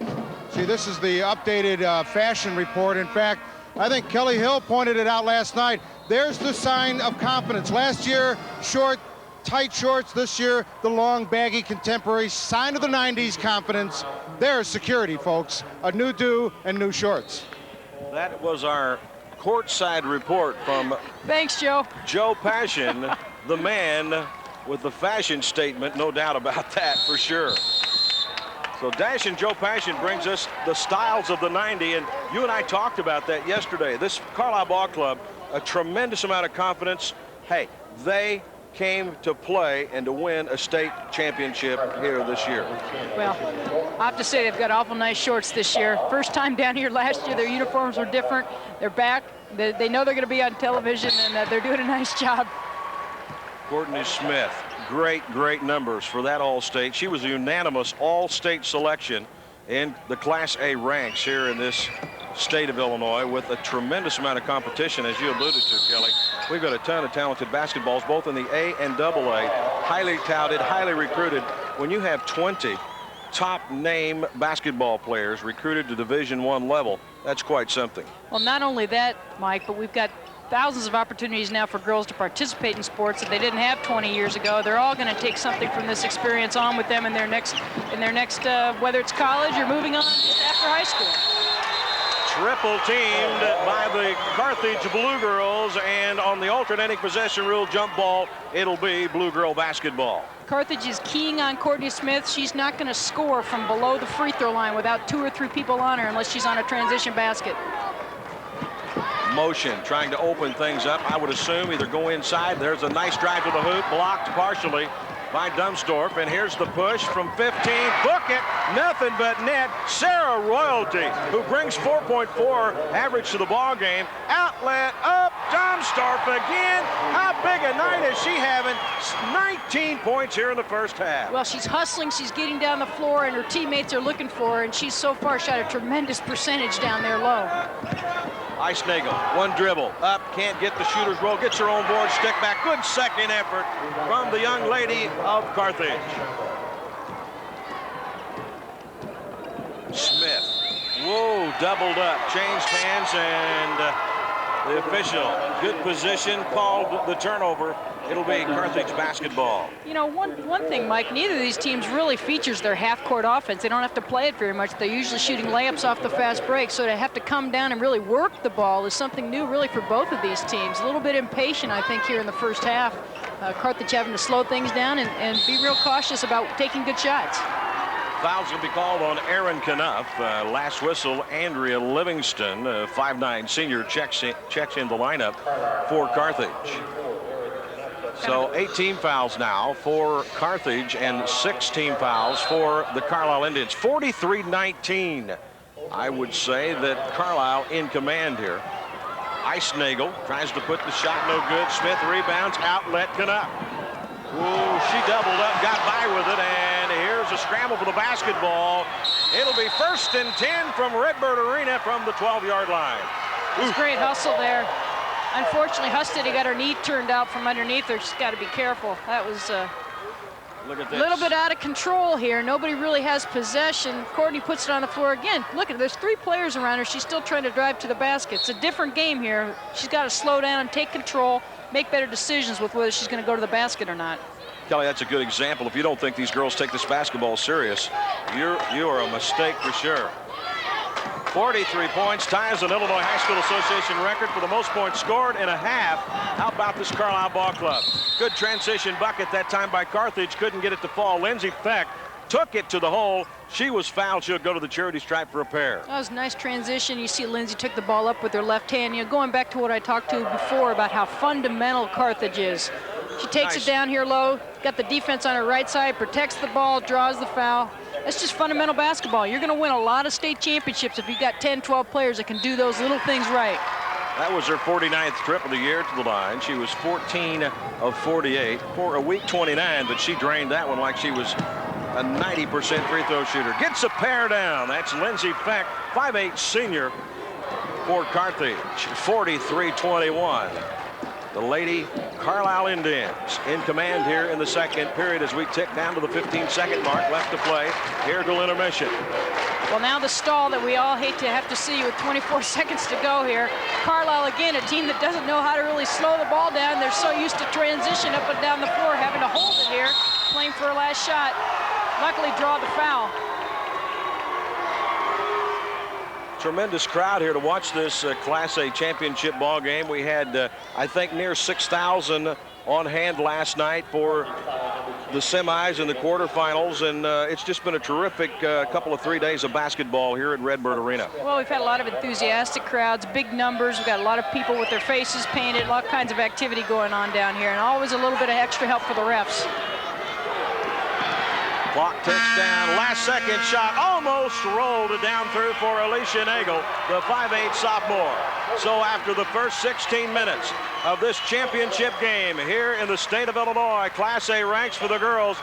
See, this is the updated fashion report. In fact, I think Kelly Hill pointed it out last night. There's the sign of confidence. Last year, short, tight shorts. This year, the long, baggy, contemporary sign of the 90s confidence. There's security, folks. A new do and new shorts. That was our courtside report from Thanks, Joe. Joe Passion, the man with the fashion statement, no doubt about that for sure. So Dash and Joe Passion brings us the styles of the 90, and you and I talked about that yesterday. This Carlyle Ball Club, a tremendous amount of confidence. Hey, they came to play and to win a state championship here this year. Well, I have to say they've got awful nice shorts this year. First time down here last year, their uniforms were different. They're back. They know they're going to be on television, and they're doing a nice job. Courtney Smith, great numbers for that All-State. She was a unanimous All-State selection in the Class A ranks here in this state of Illinois, with a tremendous amount of competition, as you alluded to, Kelly. We've got a ton of talented basketballs, both in the A and AA, highly touted, highly recruited. When you have 20 top name basketball players recruited to Division I level, that's quite something. Well, not only that, Mike, but we've got thousands of opportunities now for girls to participate in sports that they didn't have 20 years ago. They're all going to take something from this experience on with them in their next whether it's college or moving on just after high school. Triple teamed by the Carthage Blue Girls, and on the alternating possession rule jump ball, it'll be Blue Girl basketball. Carthage is keying on Courtney Smith. She's not going to score from below the free throw line without 2 or 3 people on her unless she's on a transition basket. Motion, trying to open things up. I would assume either go inside. There's a nice drive to the hoop, blocked partially by Dumbsdorf, and here's the push from 15. Book it, nothing but net. Sarah Royalty, who brings 4.4 average to the ball game. Outlet up, Dumbsdorf again. How big a night is she having? 19 points here in the first half. Well, she's hustling, she's getting down the floor, and her teammates are looking for her, and she's so far shot a tremendous percentage down there low. Ice Nagel, one dribble, up, can't get the shooter's roll, gets her own board, stick back. Good second effort from the young lady of Carthage. Smith, whoa, doubled up, changed hands, and the official, good position, called the turnover. It'll be Carthage basketball. You know, one thing, Mike, neither of these teams really features their half-court offense. They don't have to play it very much. They're usually shooting layups off the fast break, so to have to come down and really work the ball is something new really for both of these teams. A little bit impatient, I think, here in the first half. Carthage having to slow things down and be real cautious about taking good shots. Foul's going to be called on Aaron Knuff. Last whistle, Andrea Livingston, 5'9" senior, checks in the lineup for Carthage. So 8 team fouls now for Carthage and 6 team fouls for the Carlyle Indians. 43-19. I would say that Carlyle in command here. Eisnagel tries to put the shot, no good. Smith rebounds, outlet Canuck. Ooh, she doubled up, got by with it, and here's a scramble for the basketball. It'll be 1st and 10 from Redbird Arena from the 12-yard line. It's great hustle there. Unfortunately, Hustedy got her knee turned out from underneath her. She's got to be careful. That was Look at a this. little bit out of control here. Nobody really has possession. Courtney puts it on the floor again. Look at it. There's 3 players around her. She's still trying to drive to the basket. It's a different game here. She's got to slow down and take control, make better decisions with whether she's going to go to the basket or not. Kelly, that's a good example. If you don't think these girls take this basketball serious, you are a mistake for sure. 43 points, ties an Illinois High School Association record for the most points scored in a half. How about this Carlyle ball club? Good transition bucket that time by Carthage. Couldn't get it to fall. Lindsey Peck took it to the hole. She was fouled. She'll go to the charity stripe for a pair. That was a nice transition. You see Lindsey took the ball up with her left hand. You know, going back to what I talked to before about how fundamental Carthage is. She takes it down here low, got the defense on her right side, protects the ball, draws the foul. That's just fundamental basketball. You're going to win a lot of state championships if you've got 10, 12 players that can do those little things right. That was her 49th trip of the year to the line. She was 14 of 48 for a week 29, but she drained that one like she was a 90% free throw shooter. Gets a pair down. That's Lindsey Peck, 5'8" senior for Carthage. 43-21. The Lady Carlyle Indians in command here in the second period as we tick down to the 15-second mark left to play here till intermission. Well, now the stall that we all hate to have to see with 24 seconds to go here. Carlyle, again, a team that doesn't know how to really slow the ball down. They're so used to transition up and down the floor, having to hold it here, playing for a last shot. Luckily, draw the foul. Tremendous crowd here to watch this Class A championship ball game. We had, I think, near 6,000 on hand last night for the semis and the quarterfinals, and it's just been a terrific couple of 3 days of basketball here at Redbird Arena. Well, we've had a lot of enthusiastic crowds, big numbers. We've got a lot of people with their faces painted, all kinds of activity going on down here, and always a little bit of extra help for the refs. Clock ticks down. Last second shot almost rolled it down through for Alicia Nagel, the 5'8" sophomore. So after the first 16 minutes of this championship game here in the state of Illinois, Class A ranks for the girls,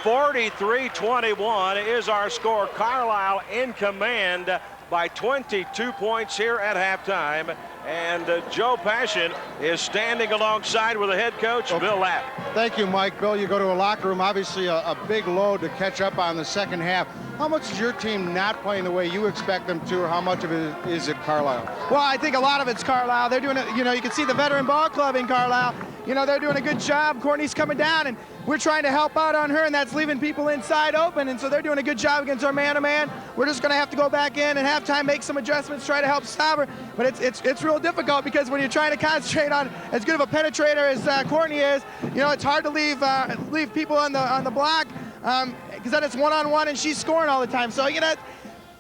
43-21 is our score. Carlyle in command by 22 points here at halftime. And Joe Passion is standing alongside with the head coach, Bill Lapp. Thank you, Mike. Bill, you go to a locker room, obviously a big load to catch up on the second half. How much is your team not playing the way you expect them to, or how much of it is it Carlyle? Well, I think a lot of it's Carlyle. They're doing it, you know, you can see the veteran ball club in Carlyle. You know, they're doing a good job. Courtney's coming down, and we're trying to help out on her, and that's leaving people inside open, and so they're doing a good job against our man-to-man. We're just going to have to go back in and halftime, make some adjustments, try to help stop her. But it's real difficult because when you're trying to concentrate on as good of a penetrator as Courtney is, you know, it's hard to leave people on the block because then it's one-on-one and she's scoring all the time. So, you know,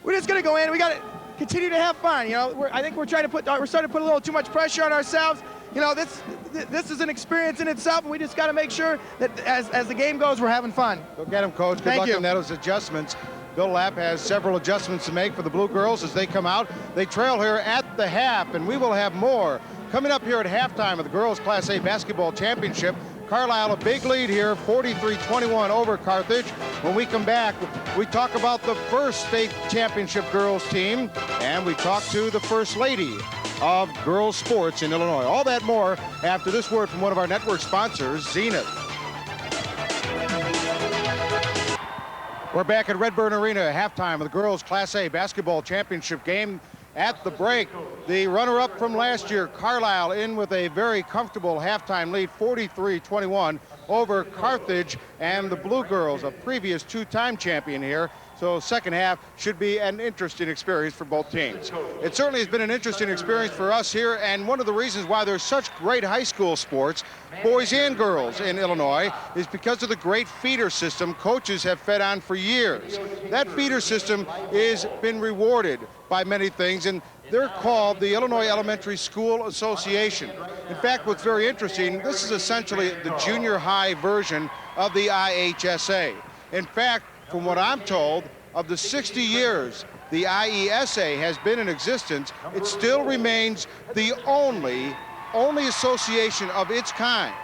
we're just going to go in. We got to continue to have fun. You know, I think we're starting to put a little too much pressure on ourselves. You know, this is an experience in itself, and we just got to make sure that as the game goes, we're having fun. Go get them, Coach. Good luck in those adjustments. Bill Lapp has several adjustments to make for the Blue Girls as they come out. They trail here at the half, and we will have more coming up here at halftime of the Girls Class A Basketball Championship. Carlyle a big lead here, 43-21 over Carthage. When we come back, we talk about the first state championship girls team, and we talk to the First Lady of girls sports in Illinois. All that more after this word from one of our network sponsors, Zenith. We're back at Redbird Arena, halftime of the girls Class A Basketball Championship game. At the break, the runner-up from last year, Carlyle, in with a very comfortable halftime lead, 43-21 over Carthage, and the Blue Girls, a previous two-time champion here. So second half should be an interesting experience for both teams. It certainly has been an interesting experience for us here, and one of the reasons why there's such great high school sports, boys and girls in Illinois, is because of the great feeder system coaches have fed on for years. That feeder system has been rewarded by many things, and They're called the Illinois Elementary School Association. In fact, what's very interesting, this is essentially the junior high version of the IHSA. In fact, from what I'm told, of the 60 years the IHSA has been in existence, it still remains the only association of its kind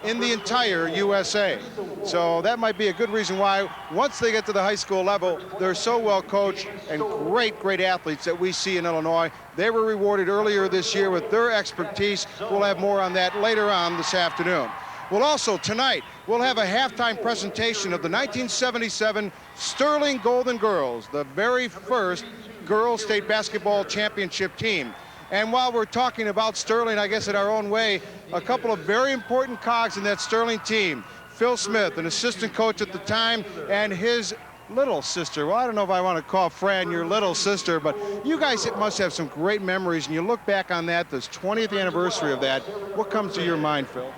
in the entire USA. So that might be a good reason why once they get to the high school level, they're so well coached and great athletes that we see in Illinois. They were rewarded earlier this year with their expertise. We'll have more on that later on this afternoon. Well, also tonight, we'll have a halftime presentation of the 1977 Sterling Golden Girls, the very first girls state basketball championship team. And while we're talking about Sterling, I guess in our own way, a couple of very important cogs in that Sterling team. Phil Smith, an assistant coach at the time, and his little sister. Well, I don't know if I want to call Fran your little sister, but you guys must have some great memories, and you look back on that, this 20th anniversary of that. What comes to your mind, Phil?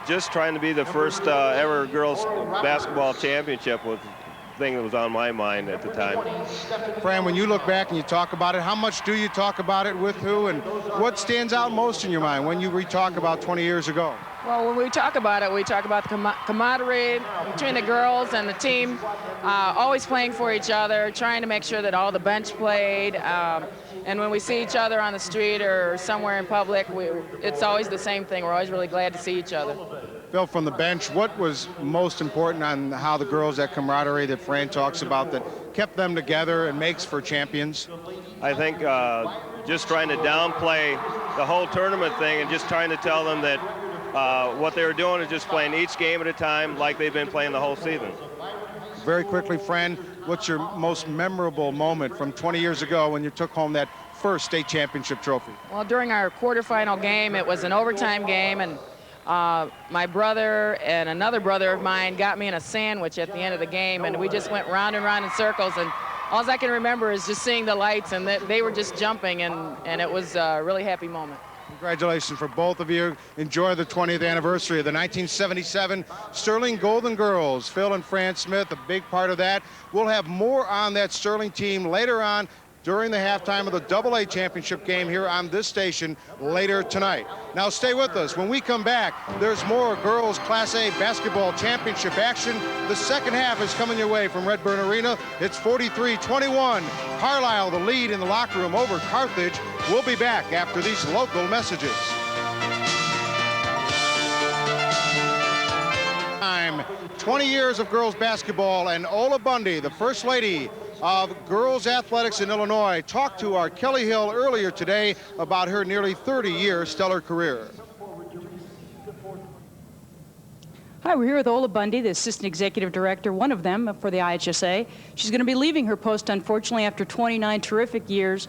Just trying to be the first ever girls basketball championship was the thing that was on my mind at the time. Fran, when you look back and you talk about it, how much do you talk about it, with who, and what stands out most in your mind when you re-talk about 20 years ago? Well, when we talk about it, we talk about the camaraderie between the girls and the team, always playing for each other, trying to make sure that all the bench played. And when we see each other on the street or somewhere in public, it's always the same thing. We're always really glad to see each other. Phil, from the bench, what was most important on how the girls, that camaraderie that Fran talks about, that kept them together and makes for champions? I think just trying to downplay the whole tournament thing and just trying to tell them that what they were doing is just playing each game at a time like they've been playing the whole season. Very quickly, Fran, what's your most memorable moment from 20 years ago when you took home that first state championship trophy? Well, during our quarterfinal game, it was an overtime game, and my brother and another brother of mine got me in a sandwich at the end of the game, and we just went round and round in circles, and all I can remember is just seeing the lights, and they were just jumping, and it was a really happy moment. Congratulations for both of you. Enjoy the 20th anniversary of the 1977 Sterling Golden Girls. Phil and Fran Smith, a big part of that. We'll have more on that Sterling team later on during the halftime of the AA championship game here on this station later tonight. Now stay with us. When we come back, there's more girls Class A basketball championship action. The second half is coming your way from Redburn Arena. It's 43-21. Carlyle the lead in the locker room over Carthage. We'll be back after these local messages. 20 years of girls basketball, and Ola Bundy, the First Lady of girls athletics in Illinois, talked to our Kelly Hill earlier today about her nearly 30-year stellar career. Hi, we're here with Ola Bundy, the Assistant Executive Director, one of them for the IHSA. She's going to be leaving her post, unfortunately, after 29 terrific years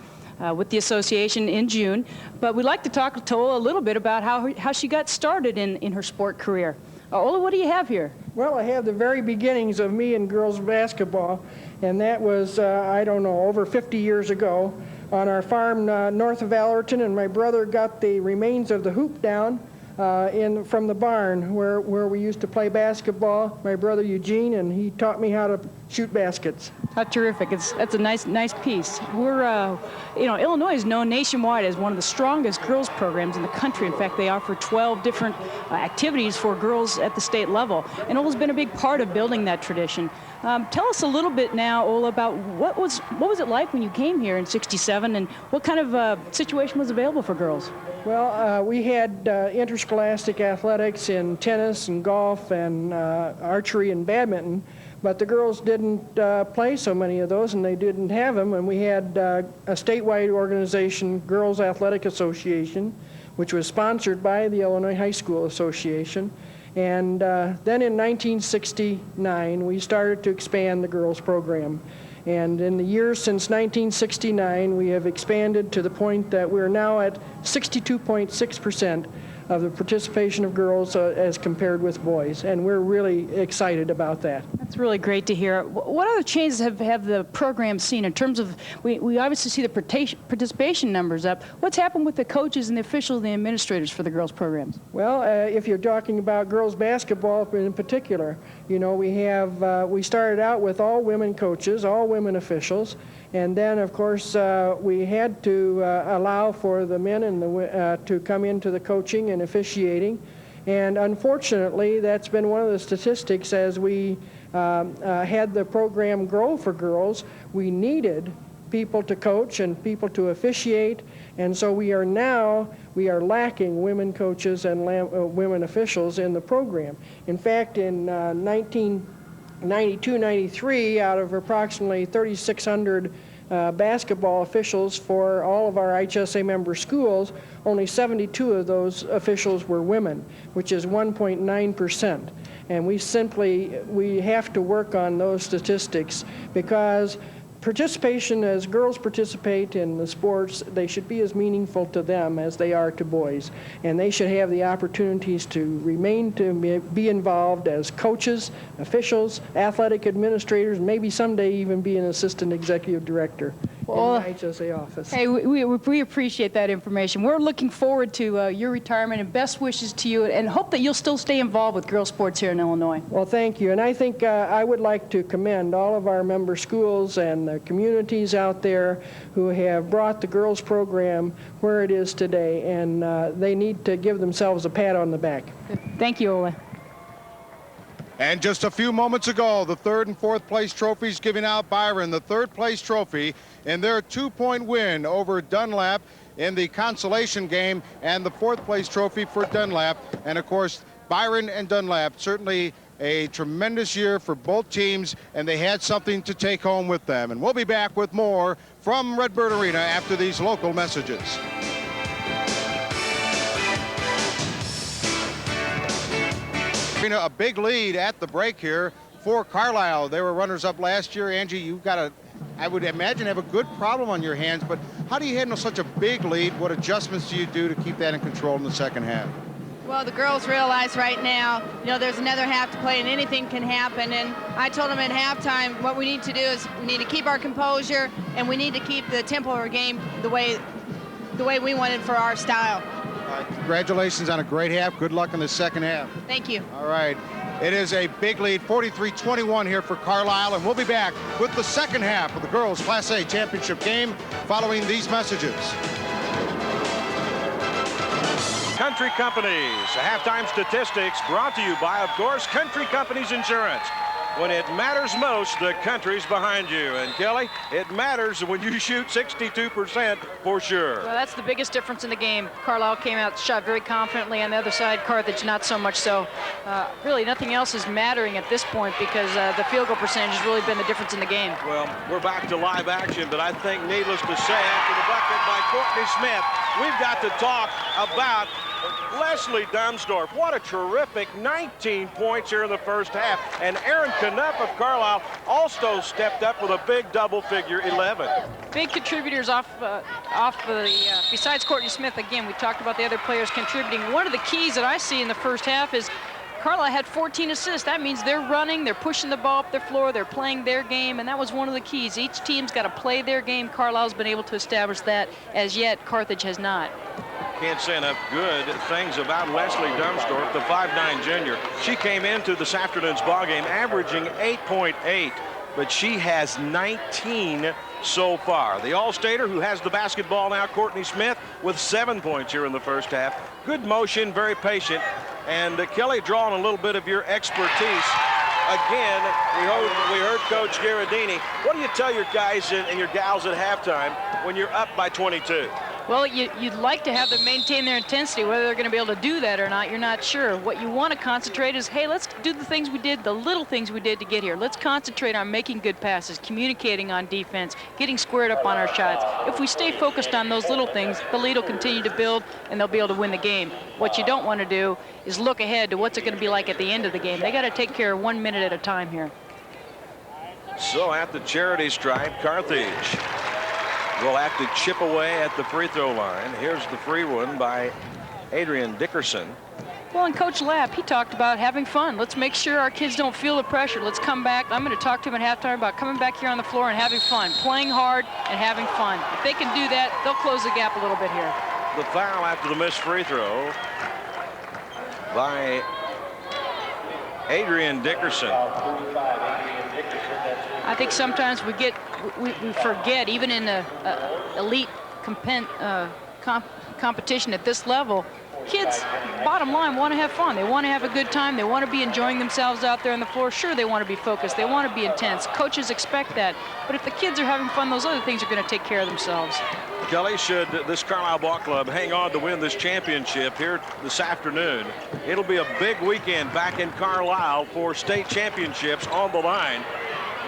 with the association in June. But we'd like to talk to Ola a little bit about how she got started in her sport career. Ola, what do you have here? Well, I have the very beginnings of me in girls basketball, and that was, I don't know, over 50 years ago on our farm north of Allerton, and my brother got the remains of the hoop down from the barn where we used to play basketball, my brother Eugene, and he taught me how to shoot baskets. How terrific. That's a nice piece. We're, Illinois is known nationwide as one of the strongest girls programs in the country. In fact, they offer 12 different activities for girls at the state level. And Ola's been a big part of building that tradition. Tell us a little bit now, Ola, about what was it like when you came here in '67, and what kind of situation was available for girls? Well, we had interscholastic athletics in tennis and golf and archery and badminton, but the girls didn't play so many of those, and they didn't have them. And we had a statewide organization, Girls Athletic Association, which was sponsored by the Illinois High School Association. And then in 1969, we started to expand the girls program. And in the years since 1969, we have expanded to the point that we're now at 62.6% of the participation of girls as compared with boys, and we're really excited about that. That's really great to hear. What other changes have the program seen in terms of, we obviously see the participation numbers up. What's happened with the coaches and the officials and the administrators for the girls programs? Well, if you're talking about girls basketball in particular, we started out with all women coaches, all women officials, And then, of course, we had to allow for the men and to come into the coaching and officiating. And unfortunately, that's been one of the statistics as we had the program grow for girls. We needed people to coach and people to officiate, and so we are lacking women coaches and women officials in the program. In fact, in 1992-93, out of approximately 3,600 basketball officials for all of our IHSA member schools, only 72 of those officials were women, which is 1.9%. And we have to work on those statistics, because participation, as girls participate in the sports, they should be as meaningful to them as they are to boys. And they should have the opportunities to remain to be involved as coaches, officials, athletic administrators, maybe someday even be an assistant executive director in the IHSA office. Hey, we appreciate that information. We're looking forward to your retirement, and best wishes to you, and hope that you'll still stay involved with girls sports here in Illinois. Well, thank you. And I think I would like to commend all of our member schools and the communities out there who have brought the girls program where it is today, and they need to give themselves a pat on the back. Thank you, Ole. And just a few moments ago, the third and fourth place trophies giving out. Byron, the third place trophy in their 2-point win over Dunlap in the consolation game, and the fourth place trophy for Dunlap. And of course, Byron and Dunlap, certainly a tremendous year for both teams, and they had something to take home with them. And we'll be back with more from Redbird Arena after these local messages. A big lead at the break here for Carlyle. They were runners-up last year. Angie, you've got I would imagine, have a good problem on your hands, but how do you handle such a big lead? What adjustments do you do to keep that in control in the second half? Well, the girls realize right now, there's another half to play and anything can happen. And I told them at halftime what we need to do is we need to keep our composure, and we need to keep the tempo of our game the way we wanted for our style. Congratulations on a great half. Good luck in the second half. Thank you. All right. It is a big lead, 43-21 here for Carlyle, and we'll be back with the second half of the girls Class A championship game following these messages. Country Companies, halftime statistics brought to you by, of course, Country Companies Insurance. When it matters most, the country's behind you. And Kelly, it matters when you shoot 62% for sure. Well, that's the biggest difference in the game. Carlyle came out, shot very confidently. On the other side, Carthage not so much so. Really, nothing else is mattering at this point, because the field goal percentage has really been the difference in the game. Well, we're back to live action, but I think, needless to say, after the bucket by Courtney Smith, we've got to talk about Leslie Dunsdorf. What a terrific 19 points here in the first half. And Aaron Knupp of Carlisle also stepped up with a big double-figure 11. Big contributors besides Courtney Smith. Again, we talked about the other players contributing. One of the keys that I see in the first half is Carlisle had 14 assists. That means they're running, they're pushing the ball up the floor, they're playing their game, and that was one of the keys. Each team's got to play their game. Carlisle's been able to establish that. As yet, Carthage has not. Can't say enough good things about Leslie Dunsdorf, the 5'9" junior. She came into this afternoon's ball game averaging 8.8, but she has 19 so far. The All-Stater, who has the basketball now, Courtney Smith, with 7 points here in the first half. Good motion, very patient. And Kelly, drawing a little bit of your expertise. Again, we heard Coach Garadini. What do you tell your guys and your gals at halftime when you're up by 22? Well, you'd like to have them maintain their intensity. Whether they're going to be able to do that or not, you're not sure. What you want to concentrate is, hey, let's do the things we did, the little things we did to get here. Let's concentrate on making good passes, communicating on defense, getting squared up on our shots. If we stay focused on those little things, the lead will continue to build, and they'll be able to win the game. What you don't want to do is look ahead to what's it going to be like at the end of the game. They got to take care of 1 minute at a time here. So at the charity stripe, Carthage will have to chip away at the free throw line. Here's the free one by Adrian Dickerson. Well, and Coach Lapp, he talked about having fun. Let's make sure our kids don't feel the pressure. Let's come back. I'm going to talk to him at halftime about coming back here on the floor and having fun, playing hard and having fun. If they can do that, they'll close the gap a little bit here. The foul after the missed free throw by Adrian Dickerson. I think sometimes we get we forget, even in the elite competition at this level, kids, bottom line, want to have fun. They want to have a good time. They want to be enjoying themselves out there on the floor. Sure, they want to be focused. They want to be intense. Coaches expect that. But if the kids are having fun, those other things are going to take care of themselves. Kelly, should this Carlyle Ball Club hang on to win this championship here this afternoon, it'll be a big weekend back in Carlisle for state championships on the line.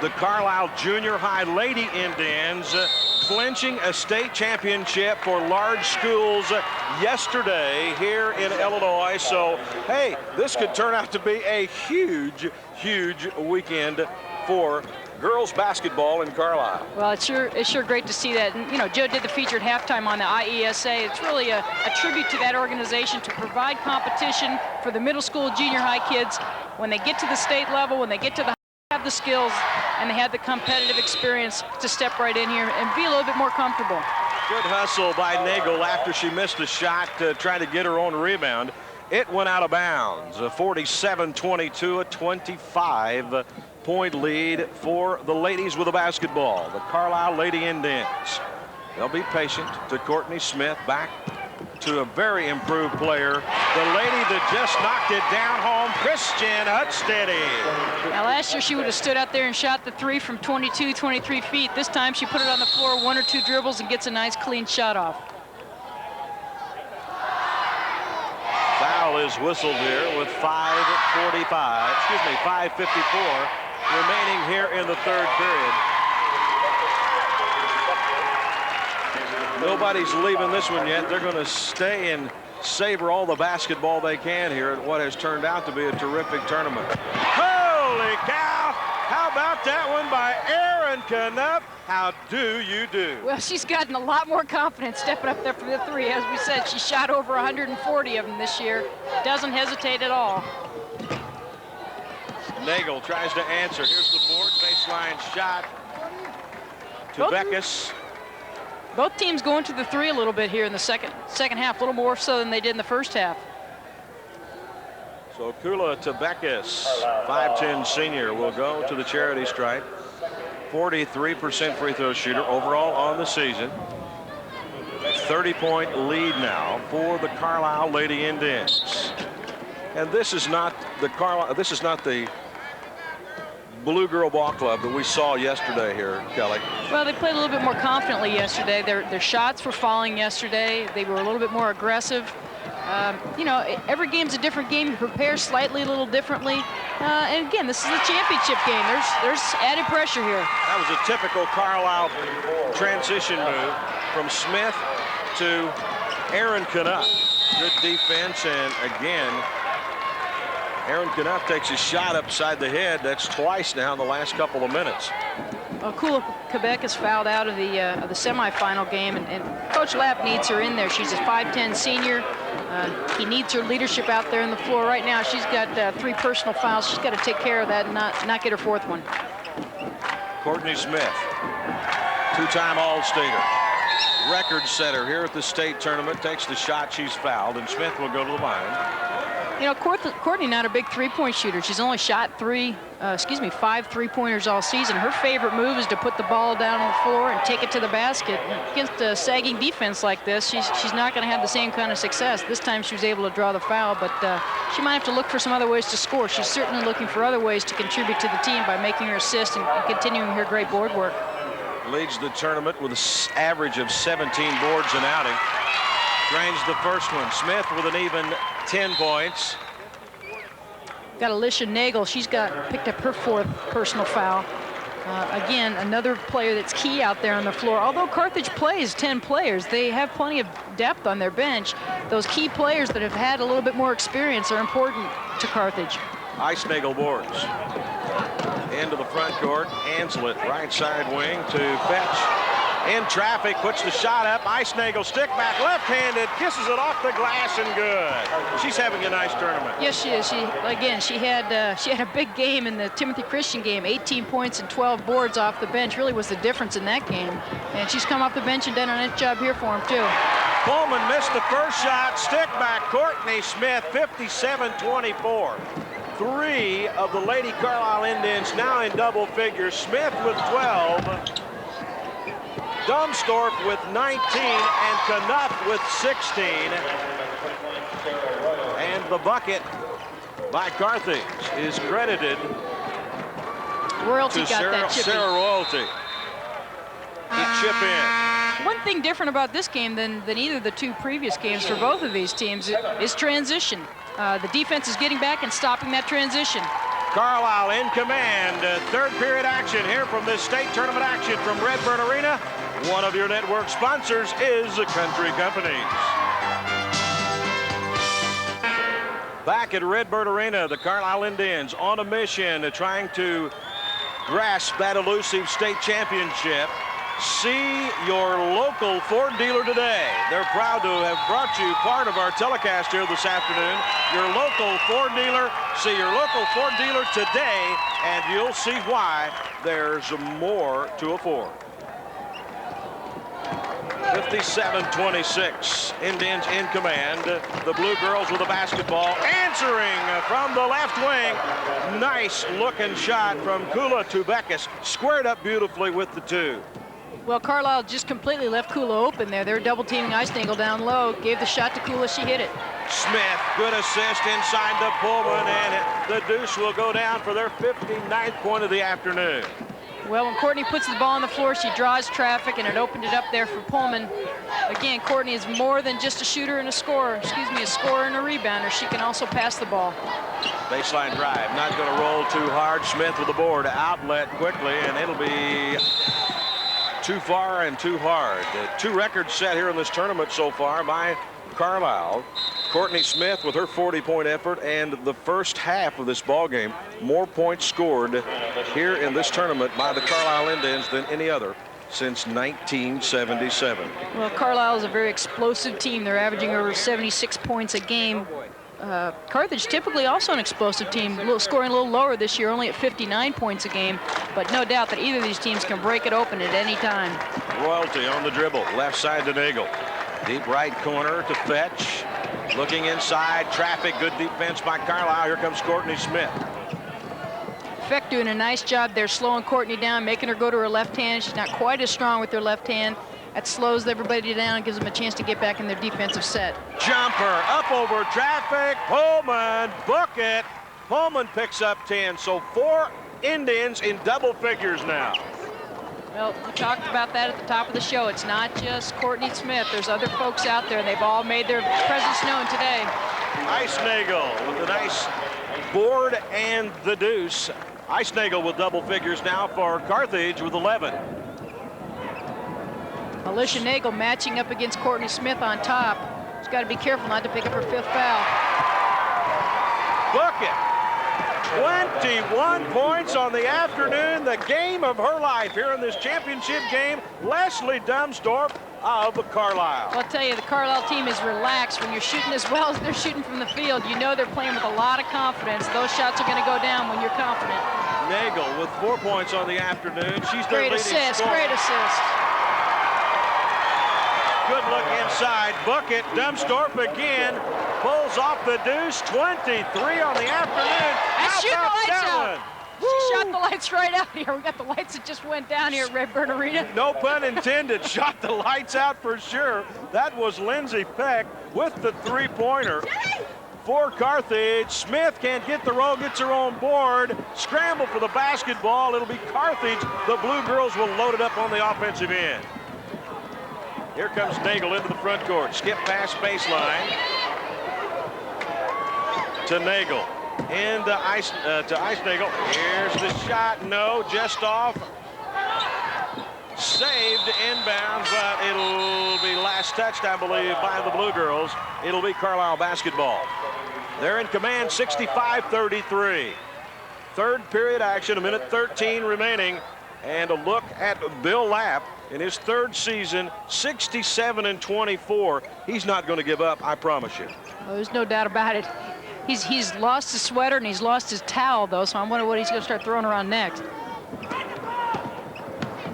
The Carlisle Junior High Lady Indians clinching a state championship for large schools yesterday here in Illinois. So, hey, this could turn out to be a huge, huge weekend for girls basketball in Carlisle. Well, it's sure great to see that. And, you know, Joe did the feature at halftime on the IHSA. It's really a tribute to that organization to provide competition for the middle school, junior high kids. When they get to the state level, when they get to the have the skills and they had the competitive experience to step right in here and be a little bit more comfortable. Good hustle by Nagel after she missed a shot to try to get her own rebound. It went out of bounds. A 47-22, a 25-point lead for the ladies with the basketball. The Carlisle Lady Indians. They'll be patient to Courtney Smith, back to a very improved player. The lady that just knocked it down home, Christian Hutsteady. Now last year she would have stood out there and shot the three from 22, 23 feet. This time she put it on the floor, 1 or 2 dribbles, and gets a nice clean shot off. Foul is whistled here with 5:54 remaining here in the third period. Nobody's leaving this one yet. They're going to stay and savor all the basketball they can here at what has turned out to be a terrific tournament. Holy cow! How about that one by Erin Knupp? How do you do? Well, she's gotten a lot more confidence stepping up there for the three. As we said, she shot over 140 of them this year. Doesn't hesitate at all. Nagel tries to answer. Here's the board, baseline shot to Beckus. Both teams going to the three a little bit here in the second half, a little more so than they did in the first half. So Kula Tebekis, 5'10" senior, will go to the charity stripe. 43% free throw shooter overall on the season. 30-point lead now for the Carlisle Lady Indians. And this is not the Blue Girl Ball Club that we saw yesterday here, Kelly. Well, they played a little bit more confidently yesterday. Their shots were falling yesterday. They were a little bit more aggressive. You know, every game's a different game. You prepare slightly a little differently. And again, this is a championship game. There's added pressure here. That was a typical Carlisle transition move from Smith to Erin Knupp. Good defense, and again, Erin Knupp takes a shot upside the head. That's twice now in the last couple of minutes. Well, Kula Quebec is fouled out of the semifinal game, and Coach Lapp needs her in there. She's a 5'10" senior. He needs her leadership out there on the floor. Right now, she's got 3 personal fouls. She's got to take care of that and not get her 4th one. Courtney Smith, 2-time All-Stater, record setter here at the state tournament, takes the shot. She's fouled, and Smith will go to the line. You know, Courtney not a big three-point shooter. She's only shot 5 three-pointers all season. Her favorite move is to put the ball down on the floor and take it to the basket. Against a sagging defense like this, she's not going to have the same kind of success. This time she was able to draw the foul, but she might have to look for some other ways to score. She's certainly looking for other ways to contribute to the team by making her assist and continuing her great board work. Leads the tournament with an average of 17 boards an outing. Drains the first one. Smith with an even 10 points. Got Alicia Nagel. She's picked up her 4th personal foul. Again, another player that's key out there on the floor. Although Carthage plays 10 players, they have plenty of depth on their bench. Those key players that have had a little bit more experience are important to Carthage. Nagel boards. Into the front court. Anslet, right side wing to Fetch. In traffic, puts the shot up. Nagel stick back, left-handed, kisses it off the glass and good. She's having a nice tournament. Yes, she is. She had a big game in the Timothy Christian game. 18 points and 12 boards off the bench. Really was the difference in that game. And she's come off the bench and done a nice job here for him too. Coleman missed the first shot. Stick back, Courtney Smith, 57-24. 3 of the Lady Carlisle Indians now in double figures. Smith with 12. Dunstorf with 19 and Knuth with 16. And the bucket by Carthage is credited Royalty to got that chip in. Sarah Royalty. The chip in. One thing different about this game than either of the two previous games for both of these teams is transition. The defense is getting back and stopping that transition. Carlyle in command. Third period action here from this state tournament action from Redbird Arena. One of your network sponsors is the Country Companies. Back at Redbird Arena, the Carlyle Indians on a mission trying to grasp that elusive state championship. See your local Ford dealer today. They're proud to have brought you part of our telecast here this afternoon. Your local Ford dealer. See your local Ford dealer today, and you'll see why there's more to afford. 57-26, Indians in command. The Blue Girls with the basketball, answering from the left wing. Nice looking shot from Kula Tubekis, squared up beautifully with the two. Well, Carlyle just completely left Kula open there. They were double teaming Eisnagel down low, gave the shot to Kula, she hit it. Smith, good assist inside to Pullman, and the deuce will go down for their 59th point of the afternoon. Well, when Courtney puts the ball on the floor, she draws traffic, and it opened it up there for Pullman. Again, Courtney is more than just a shooter and a scorer. Excuse me, a scorer and a rebounder. She can also pass the ball. Baseline drive, not going to roll too hard. Smith with the board, outlet quickly, and it'll be too far and too hard. Two records set here in this tournament so far by Carlyle. Courtney Smith with her 40-point effort, and the first half of this ball game, more points scored here in this tournament by the Carlyle Indians than any other since 1977. Well, Carlyle is a very explosive team. They're averaging over 76 points a game. Carthage typically also an explosive team, scoring a little lower this year, only at 59 points a game, but no doubt that either of these teams can break it open at any time. Royalty on the dribble, left side to Nagel. Deep right corner to Fetch. Looking inside, traffic, good defense by Carlyle. Here comes Courtney Smith. Feck doing a nice job there, slowing Courtney down, making her go to her left hand. She's not quite as strong with her left hand. That slows everybody down and gives them a chance to get back in their defensive set. Jumper, up over traffic, Pullman, book it. Pullman picks up 10, so 4 Indians in double figures now. Well, we talked about that at the top of the show. It's not just Courtney Smith. There's other folks out there, and they've all made their presence known today. Eisnagel with a nice board and the deuce. Eisnagel with double figures now for Carthage with 11. Alicia Nagel matching up against Courtney Smith on top. She's got to be careful not to pick up her 5th foul. Bucket. 21 points on the afternoon, the game of her life here in this championship game. Leslie Dunstorf of Carlyle. Well, I'll tell you, the Carlyle team is relaxed. When you're shooting as well as they're shooting from the field, you know they're playing with a lot of confidence. Those shots are going to go down when you're confident. Nagel with 4 points on the afternoon. She's their great leading assist, scorer. great assist. Good look inside. Bucket. Dunstorf again pulls off the deuce. 23 on the afternoon. And How shoot the about lights that out. one? She shot the lights right out here. We got the lights that just went down here at Redbird Arena. No pun intended. Shot the lights out for sure. That was Lindsay Peck with the three-pointer. For Carthage, Smith can't get the roll, gets her own board. Scramble for the basketball. It'll be Carthage. The Blue Girls will load it up on the offensive end. Here comes Nagel into the front court. Skip past baseline to Nagel. And to Eisnagel. Here's the shot. No, just off. Saved inbounds, but it'll be last touched, I believe, by the Blue Girls. It'll be Carlyle basketball. They're in command, 65-33. Third period action, 1:13 remaining. And a look at Bill Lapp in his third season, 67-24. He's not going to give up, I promise you. Well, there's no doubt about it. He's lost his sweater and he's lost his towel, though, so I wonder what he's going to start throwing around next.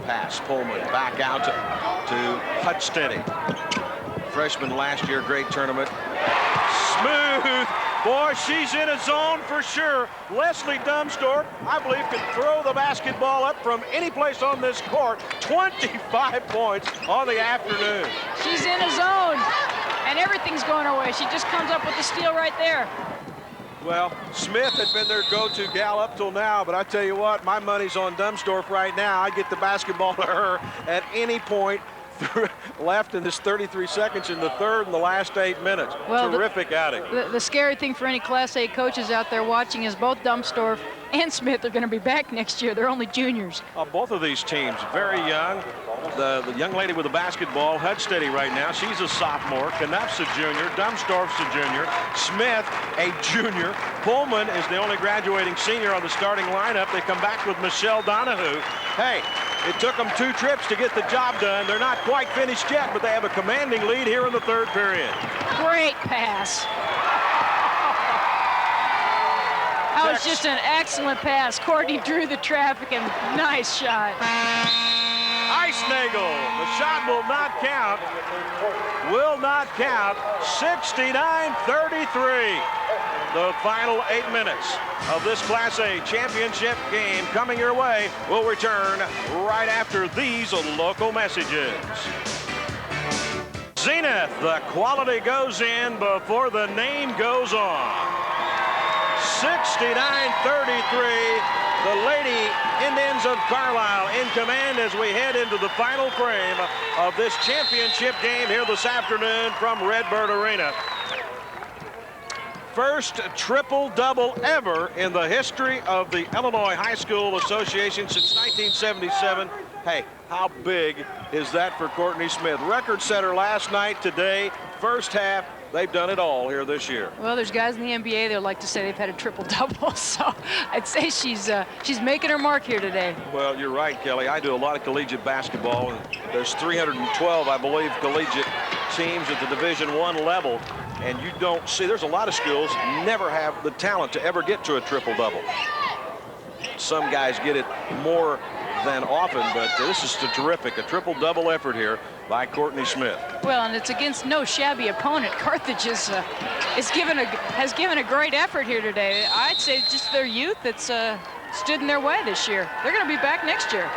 Pass, Pullman back out to Hudsteady. freshman last year, great tournament. Smooth. Boy, she's in a zone for sure. Leslie Dumstorp, I believe, can throw the basketball up from any place on this court. 25 points on the afternoon. She's in a zone, and everything's going her way. She just comes up with the steal right there. Well, Smith had been their go-to gal up till now, but I tell you what, my money's on Dumstorp right now. I get the basketball to her at any point left in this 33 seconds in the third and the last 8 minutes. Well, terrific outing. The scary thing for any Class A coaches out there watching is both Dumstorp and Smith are going to be back next year. They're only juniors. Both of these teams very young. The young lady with the basketball, Hudsteady right now, she's a sophomore. Knuff's a junior. Dumstorp's a junior. Smith, a junior. Pullman is the only graduating senior on the starting lineup. They come back with Michelle Donahue. Hey, it took them 2 trips to get the job done. They're not quite finished yet, but they have a commanding lead here in the third period. Great pass. That was just an excellent pass. Courtney drew the traffic and nice shot. Eisnagel, the shot will not count. Will not count. 69-33. The final 8 minutes of this Class A championship game coming your way. We'll return right after these local messages. Zenith, the quality goes in before the name goes on. 69-33. The Lady Indians of Carlisle in command as we head into the final frame of this championship game here this afternoon from Redbird Arena. First triple-double ever in the history of the Illinois High School Association since 1977. Hey, how big is that for Courtney Smith? Record setter last night, today, first half. They've done it all here this year. Well, there's guys in the NBA that like to say they've had a triple-double, so I'd say she's making her mark here today. Well, you're right, Kelly. I do a lot of collegiate basketball, and there's 312, I believe, collegiate teams at the Division I level, and you don't see, there's a lot of schools never have the talent to ever get to a triple-double. Some guys get it more than often, but this is a triple-double effort here by Courtney Smith. Well, and it's against no shabby opponent. Carthage has given a great effort here today. I'd say just their youth that's stood in their way this year. They're going to be back next year.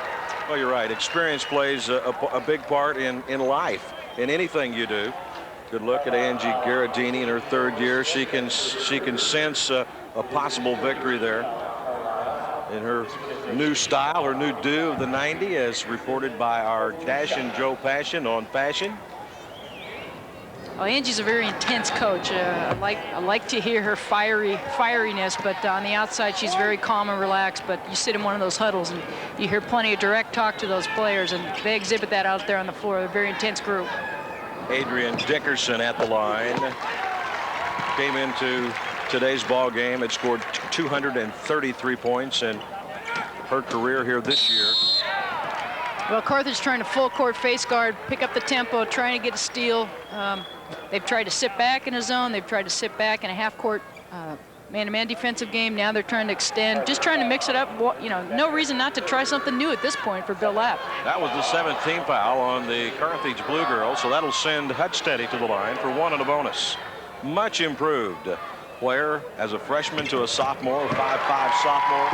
Well, you're right. Experience plays a big part in life, in anything you do. Good look at Angie Garradini in her third year. She can sense a possible victory there in her new style, her new do of the 90, as reported by our Dashin' Joe Passion on Passion. Well, Angie's a very intense coach. I like to hear her fieriness, but on the outside she's very calm and relaxed. But you sit in one of those huddles and you hear plenty of direct talk to those players, and they exhibit that out there on the floor. They're a very intense group. Adrian Dickerson at the line. Came into today's ball game, had scored 233 points in her career here this year. Well, Carthage trying to full court face guard, pick up the tempo, trying to get a steal. They've tried to sit back in a zone. They've tried to sit back in a half court man-to-man defensive game. Now they're trying to extend, just trying to mix it up. You know, no reason not to try something new at this point for Bill Lapp. That was the 17th foul on the Carthage Blue Girls, so that'll send Hudsteady to the line for 1 and a bonus. Much improved player as a freshman to a sophomore, 5'5" sophomore.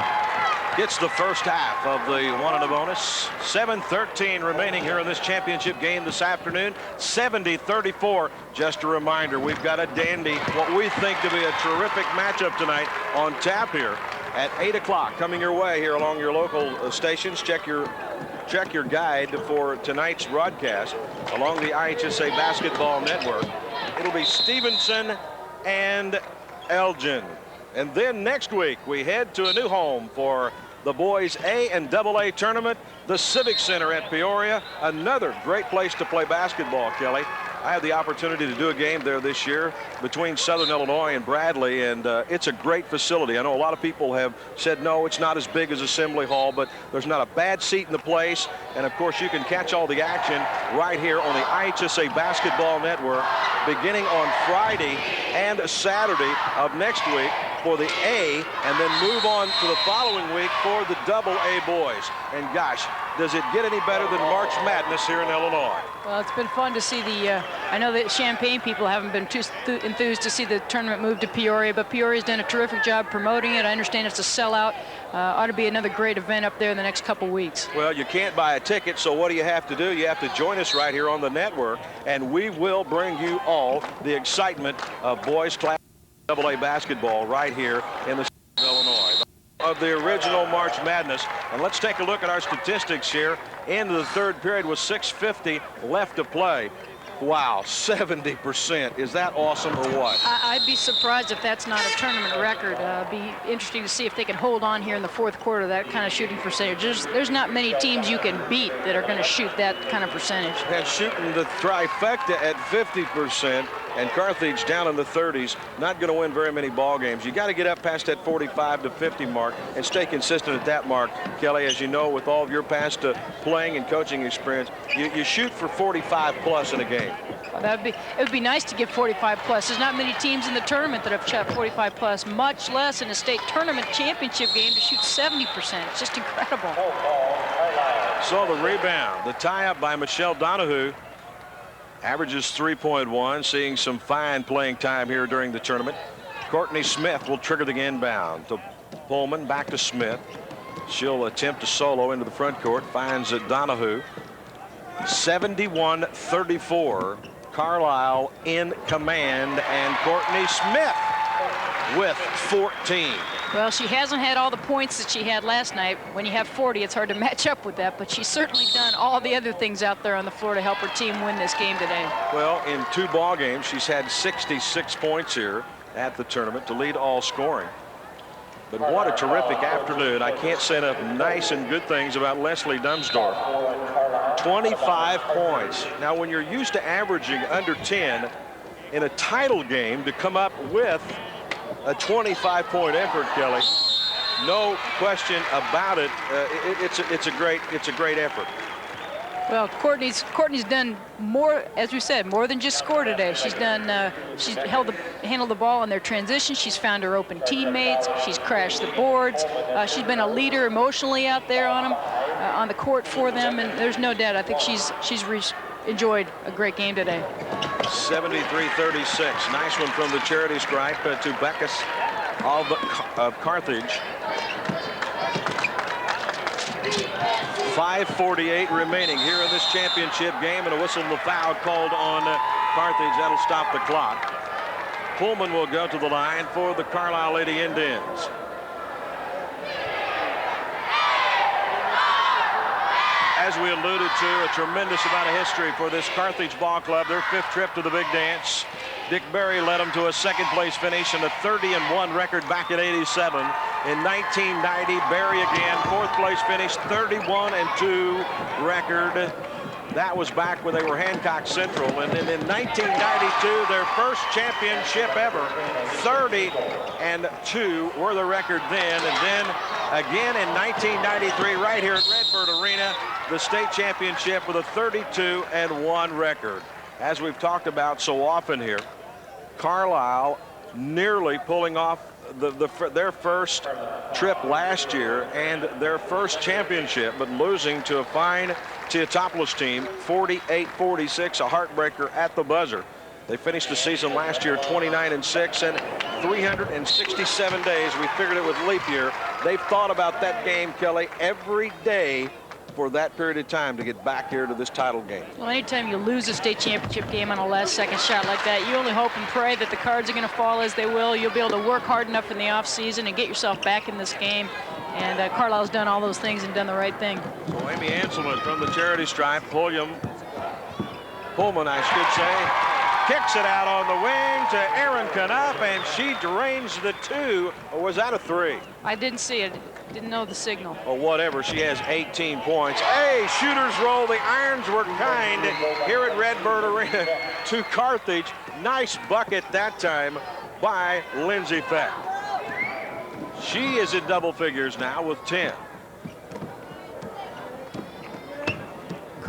Gets the first half of the 1 and a bonus. 7:13 remaining here in this championship game this afternoon. 70-34. Just a reminder, we've got a dandy, what we think to be a terrific matchup tonight on tap here at 8 o'clock coming your way here along your local stations. Check your guide for tonight's broadcast along the IHSA Basketball Network. It'll be Stevenson and Elgin. And then next week we head to a new home for the boys A and AA tournament, the Civic Center at Peoria. Another great place to play basketball, Kelly. I had the opportunity to do a game there this year between Southern Illinois and Bradley, and it's a great facility. I know a lot of people have said, no, it's not as big as Assembly Hall, but there's not a bad seat in the place. And, of course, you can catch all the action right here on the IHSA Basketball Network beginning on Friday and Saturday of next week. for the A and then move on to the following week for the double A boys. And gosh, does it get any better than March Madness here in Illinois? Well, it's been fun to see the, I know that Champaign people haven't been too enthused to see the tournament move to Peoria, but Peoria's done a terrific job promoting it. I understand it's a sellout. Ought to be another great event up there in the next couple weeks. Well, you can't buy a ticket, so what do you have to do? You have to join us right here on the network, and we will bring you all the excitement of boys Class AA basketball right here in the state of Illinois. Of the original March Madness. And let's take a look at our statistics here. End of the third period with 6:50 left to play. Wow, 70%. Is that awesome or what? I'd be surprised if that's not a tournament record. Be interesting to see if they can hold on here in the fourth quarter, that kind of shooting percentage. There's not many teams you can beat that are going to shoot that kind of percentage. And shooting the trifecta at 50%, and Carthage down in the 30s, not going to win very many ball games. You got to get up past that 45 to 50 mark and stay consistent at that mark. Kelly, as you know, with all of your past playing and coaching experience, you shoot for 45 plus in a game. It would be nice to get 45 plus. There's not many teams in the tournament that have shot 45 plus, much less in a state tournament championship game to shoot 70%. It's just incredible. So the rebound, the tie-up by Michelle Donahue. Averages 3.1, seeing some fine playing time here during the tournament. Courtney Smith will trigger the inbound to Pullman, back to Smith. She'll attempt to solo into the front court, finds Donahue. 71-34. Carlyle in command, and Courtney Smith with 14. Well, she hasn't had all the points that she had last night. When you have 40, it's hard to match up with that, but she's certainly done all the other things out there on the floor to help her team win this game today. Well, in 2 ball games, she's had 66 points here at the tournament to lead all scoring. But what a terrific afternoon. I can't say enough nice and good things about Leslie Dumsdorf. 25 points. Now, when you're used to averaging under 10 in a title game, to come up with a 25-point effort, Kelly, no question about it. It's a great effort. Well, Courtney's done more, as we said, more than just score today. She's done. She's handled the ball in their transition. She's found her open teammates. She's crashed the boards. She's been a leader emotionally out there on them, on the court for them. And there's no doubt. I think she's enjoyed a great game today. 73-36. Nice one from the charity stripe to Beckus of Carthage. 5:48 remaining here in this championship game, and a whistle and a foul called on Carthage. That'll stop the clock. Pullman will go to the line for the Carlisle Lady Indians. As we alluded to, a tremendous amount of history for this Carthage ball club. Their 5th trip to the big dance. Dick Berry led them to a 2nd place finish and a 30-1 record back in '87. In 1990, Berry again, 4th place finish, 31-2 record. That was back when they were Hancock Central. And then in 1992, their first championship ever, 30-2 were the record then. And then again in 1993, right here at Redbird Arena, the state championship with a 32-1 record. As we've talked about so often here, Carlisle nearly pulling off their first trip last year and their first championship, but losing to a fine Teotopolis team, 48-46, a heartbreaker at the buzzer. They finished the season last year 29-6, and 367 days, we figured it with leap year. They've thought about that game, Kelly, every day for that period of time to get back here to this title game. Well, anytime you lose a state championship game on a last-second shot like that, you only hope and pray that the cards are going to fall as they will. You'll be able to work hard enough in the off-season and get yourself back in this game. And Carlisle's done all those things and done the right thing. So Amy Anselman from the charity stripe, Pullman, I should say, kicks it out on the wing to Erin Knupp, and she drains the 2. Or was that a 3? I didn't see it. Didn't know the signal. Or whatever. She has 18 points. Hey, shooters roll. The irons were kind here at Redbird Arena to Carthage. Nice bucket that time by Lindsay Feck. She is in double figures now with 10.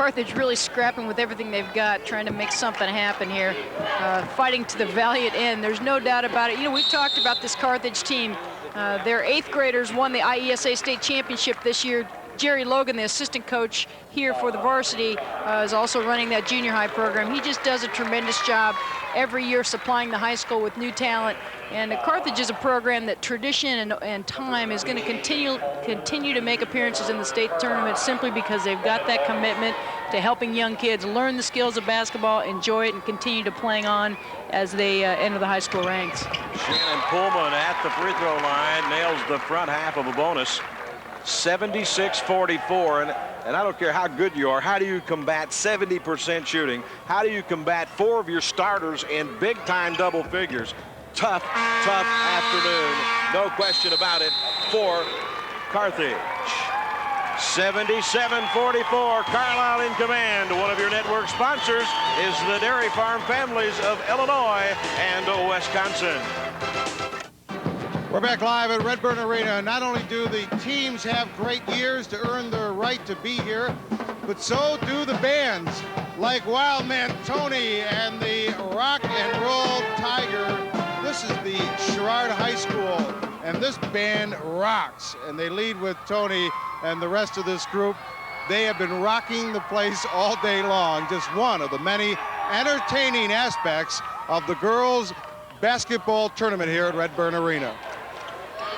Carthage really scrapping with everything they've got, trying to make something happen here, fighting to the valiant end. There's no doubt about it. You know, we've talked about this Carthage team. Their 8th graders won the IHSA state championship this year. Jerry Logan, the assistant coach here for the varsity, is also running that junior high program. He just does a tremendous job every year supplying the high school with new talent. And Carthage is a program that tradition and time is going to continue to make appearances in the state tournament simply because they've got that commitment to helping young kids learn the skills of basketball, enjoy it, and continue to playing on as they enter the high school ranks. Shannon Pullman at the free throw line nails the front half of a bonus. 76-44, and I don't care how good you are, how do you combat 70% shooting? How do you combat 4 of your starters in big-time double figures? Tough afternoon, no question about it, for Carthage. 77-44, Carlyle in command. One of your network sponsors is the Dairy Farm Families of Illinois and Wisconsin. We're back live at Redburn Arena. Not only do the teams have great years to earn their right to be here, but so do the bands, like Wildman Tony and the Rock and Roll Tiger. This is the Sherrard High School, and this band rocks. And they lead with Tony and the rest of this group. They have been rocking the place all day long. Just one of the many entertaining aspects of the girls' basketball tournament here at Redburn Arena.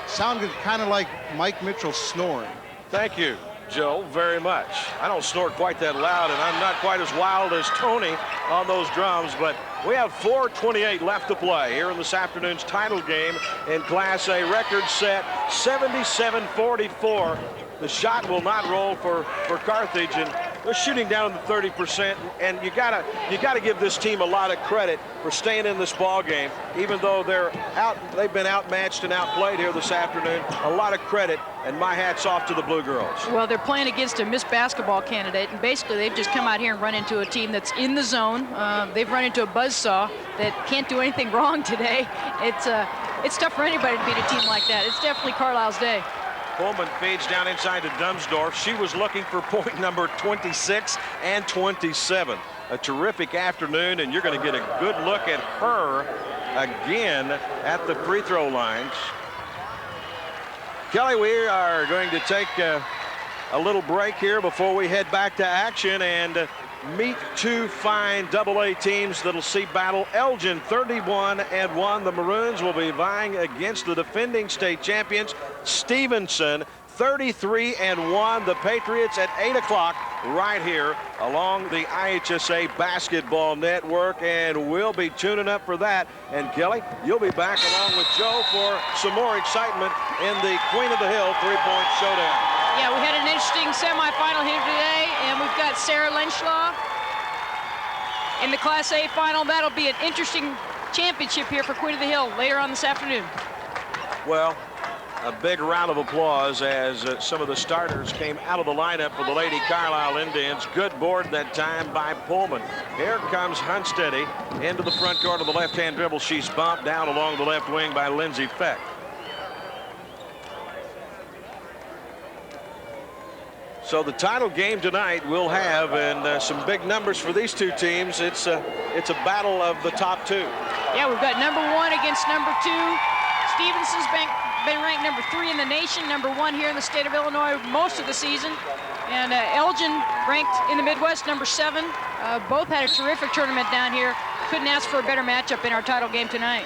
Sounded kind of like Mike Mitchell snoring. Thank you, Joe, very much. I don't snore quite that loud, and I'm not quite as wild as Tony on those drums, but we have 4:28 left to play here in this afternoon's title game in Class A. Record set 77-44. The shot will not roll for Carthage, and they're shooting down to 30%, and you gotta give this team a lot of credit for staying in this ball game, even though they've been outmatched and outplayed here this afternoon. A lot of credit, and my hat's off to the Blue Girls. Well, they're playing against a Miss Basketball candidate, and basically they've just come out here and run into a team that's in the zone. They've run into a buzzsaw that can't do anything wrong today. It's tough for anybody to beat a team like that. It's definitely Carlisle's day. Pullman feeds down inside to Dumsdorf. She was looking for point number 26 and 27. A terrific afternoon, and you're going to get a good look at her again at the free throw lines. Kelly, we are going to take a little break here before we head back to action and meet 2 fine AA teams that'll see battle. Elgin 31-1. The Maroons will be vying against the defending state champions Stevenson 33-1. The Patriots at 8 o'clock right here along the IHSA Basketball Network, and we'll be tuning up for that. And Kelly, you'll be back along with Joe for some more excitement in the Queen of the Hill 3-point showdown. Yeah, we had an interesting semifinal here today, and we've got Sarah Lenschlaw in the Class A final. That'll be an interesting championship here for Queen of the Hill later on this afternoon. Well, a big round of applause as some of the starters came out of the lineup for the Lady Carlisle Indians. Good board that time by Pullman. Here comes Hunsteady into the front court of the left-hand dribble. She's bumped down along the left wing by Lindsay Feck. So the title game tonight will have, and some big numbers for these 2 teams. It's a battle of the top 2. Yeah, we've got number 1 against number 2. Stevenson's been ranked number 3 in the nation, number 1 here in the state of Illinois most of the season. And Elgin ranked in the Midwest number 7. Both had a terrific tournament down here. Couldn't ask for a better matchup in our title game tonight.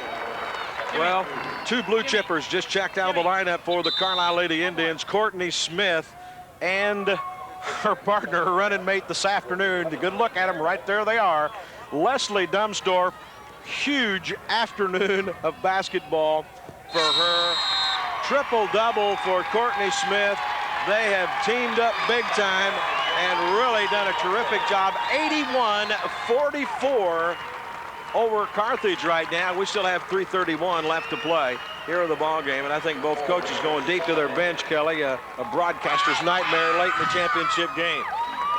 Well, 2 blue chippers just checked out of the lineup for the Carlisle Lady Indians. Courtney Smith and her partner, her running mate this afternoon. A good look at them right there. They are. Leslie Dumsdorf. Huge afternoon of basketball for her. Triple-double for Courtney Smith. They have teamed up big time and really done a terrific job. 81-44 over Carthage right now. We still have 3:31 left to play here in the ball game, and I think both coaches going deep to their bench, Kelly. A broadcaster's nightmare late in the championship game.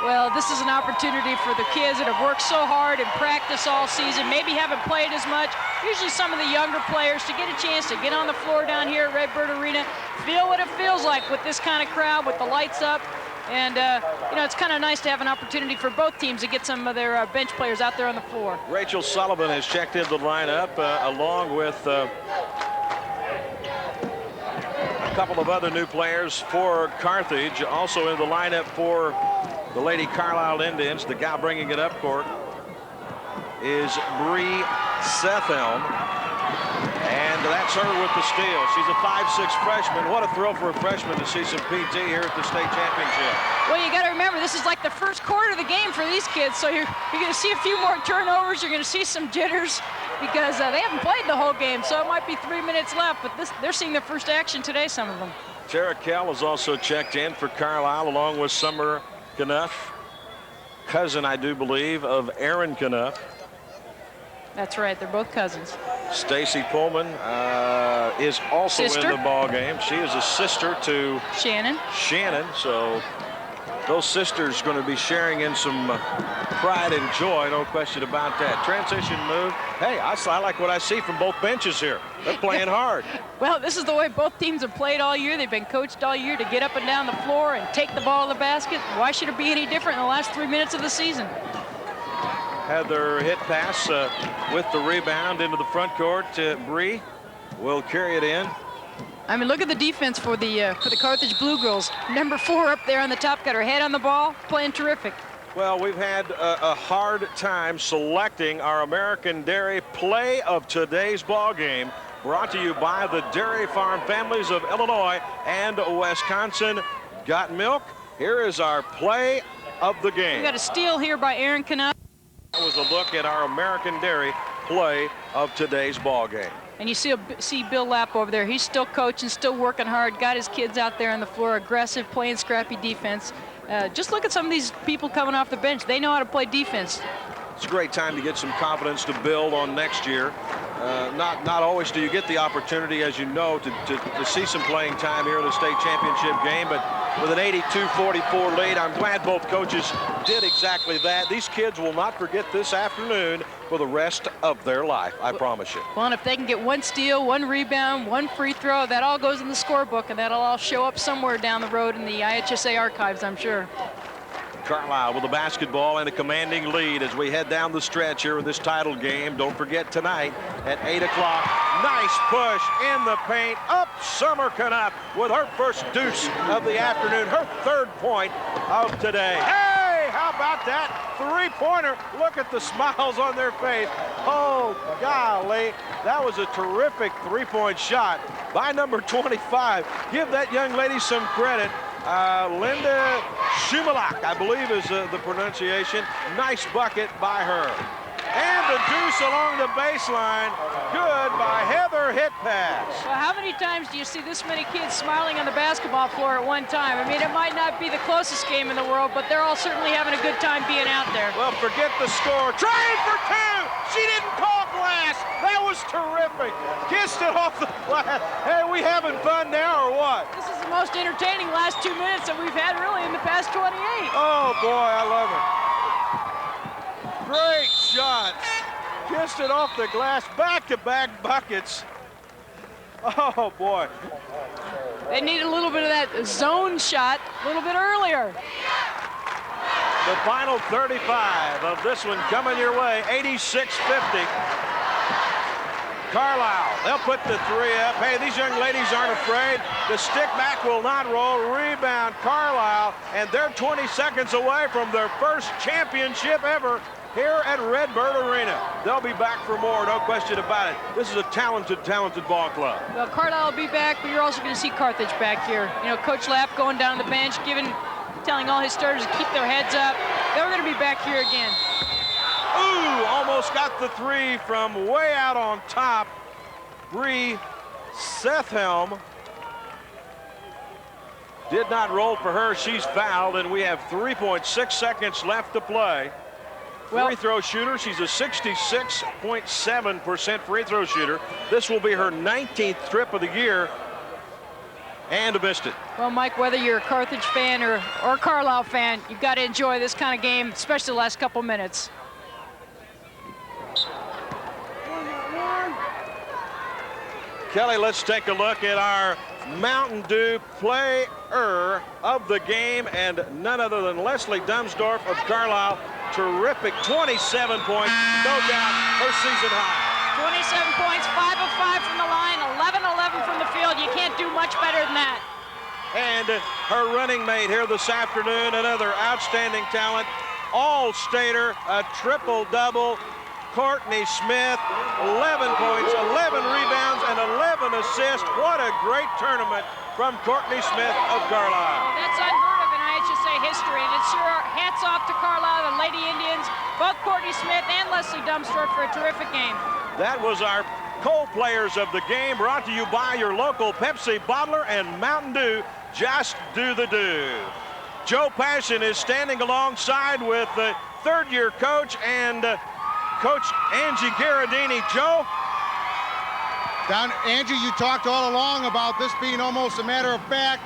Well, this is an opportunity for the kids that have worked so hard and practiced all season, maybe haven't played as much. Usually some of the younger players to get a chance to get on the floor down here at Redbird Arena, feel what it feels like with this kind of crowd, with the lights up, And, you know, it's kind of nice to have an opportunity for both teams to get some of their bench players out there on the floor. Rachel Sullivan has checked into the lineup along with a couple of other new players for Carthage. Also in the lineup for the Lady Carlyle Indians. The gal bringing it up court is Bree Sethelm. And that's her with the steal. She's a 5'6" freshman. What a thrill for a freshman to see some PT here at the state championship. Well, you got to remember, this is like the first quarter of the game for these kids, so you're going to see a few more turnovers. You're going to see some jitters because they haven't played the whole game, so it might be 3 minutes left, but they're seeing their first action today, some of them. Tara Kell has also checked in for Carlisle along with Summer Knuff, cousin, I do believe, of Aaron Knuff. That's right, they're both cousins. Stacy Pullman is also in the ball game. She is a sister to Shannon, so those sisters going to be sharing in some pride and joy, no question about that. Transition move. Hey, I like what I see from both benches here. They're playing hard. Well, this is the way both teams have played all year. They've been coached all year to get up and down the floor and take the ball to the basket. Why should it be any different in the last 3 minutes of the season? Heather hit pass with the rebound into the front court. Bree will carry it in. I mean, look at the defense for the Carthage Blue Girls. Number 4 up there on the top, got her head on the ball, playing terrific. Well, we've had a hard time selecting our American Dairy play of today's ball game. Brought to you by the Dairy Farm families of Illinois and Wisconsin. Got milk? Here is our play of the game. We got a steal here by Aaron Knuff. That was a look at our American Dairy play of today's ball game. And you see Bill Lapp over there. He's still coaching, still working hard, got his kids out there on the floor, aggressive, playing scrappy defense. Just look at some of these people coming off the bench. They know how to play defense. It's a great time to get some confidence to build on next year. Not always do you get the opportunity, as you know, to see some playing time here in the state championship game, but with an 82-44 lead, I'm glad both coaches did exactly that. These kids will not forget this afternoon for the rest of their life, I promise you. Well, and if they can get 1 steal, 1 rebound, 1 free throw, that all goes in the scorebook, and that'll all show up somewhere down the road in the IHSA archives, I'm sure. Carlyle with the basketball and a commanding lead as we head down the stretch here in this title game. Don't forget tonight at 8 o'clock. Nice push in the paint. Up Summer Knuff with her first deuce of the afternoon, her 3rd point of today. Hey, how about that 3-pointer? Look at the smiles on their face. Oh, golly, that was a terrific 3-point shot by number 25. Give that young lady some credit. Linda Shumalak, I believe is the pronunciation. Nice bucket by her. And the deuce along the baseline. Good by Heather hit pass. Well, how many times do you see this many kids smiling on the basketball floor at one time? I mean, it might not be the closest game in the world, but they're all certainly having a good time being out there. Well, forget the score. Trying for 2. She didn't call glass. That was terrific. Kissed it off the glass. Hey, we having fun now or what? This is the most entertaining last 2 minutes that we've had really in the past 28. Oh, boy, I love it. Great shot. Kissed it off the glass. Back-to-back buckets. Oh, boy. They need a little bit of that zone shot a little bit earlier. The final 35 of this one coming your way, 86-50. Carlyle, they'll put the 3 up. Hey, these young ladies aren't afraid. The stick back will not roll. Rebound, Carlyle, and they're 20 seconds away from their first championship ever here at Redbird Arena. They'll be back for more, no question about it. This is a talented, talented ball club. Well, Carlyle will be back, but you're also going to see Carthage back here. You know, Coach Lapp going down the bench, telling all his starters to keep their heads up. They're going to be back here again. Ooh, almost got the 3 from way out on top. Bree Sethelm. Did not roll for her. She's fouled, and we have 3.6 seconds left to play. Free throw shooter. She's a 66.7% free throw shooter. This will be her 19th trip of the year, and missed it. Well, Mike, whether you're a Carthage fan or Carlisle fan, you've got to enjoy this kind of game, especially the last couple minutes. Kelly, let's take a look at our Mountain Dew play of the game, and none other than Leslie Dumsdorf of Carlyle. Terrific 27 points, no doubt her season high. 27 points, 5 of 5 from the line, 11-11 from the field. You can't do much better than that. And her running mate here this afternoon, another outstanding talent, all-stater, a triple-double, Courtney Smith, 11 points, 11 rebounds, and 11 assists. What a great tournament from Courtney Smith of Carlyle. That's unheard of in IHSA history, and it's sure hats off to Carlyle and Lady Indians, both Courtney Smith and Leslie Dumsdorf for a terrific game. That was our co-players of the game, brought to you by your local Pepsi bottler and Mountain Dew. Just do the do. Joe Passion is standing alongside with the third-year coach and Coach Angie Gherardini. Joe? Angie, you talked all along about this being almost a matter of fact.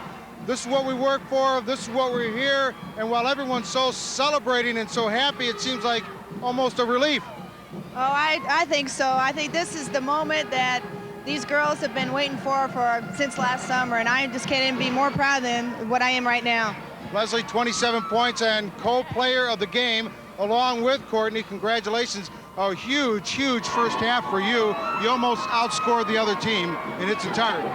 This is what we work for, this is what we're here, and while everyone's so celebrating and so happy, it seems like almost a relief. Oh, I think so. I think this is the moment that these girls have been waiting for since last summer, and I just can't even be more proud than what I am right now. Leslie, 27 points and co-player of the game, along with Courtney. Congratulations. A huge, huge first half for you. You almost outscored the other team in its entirety.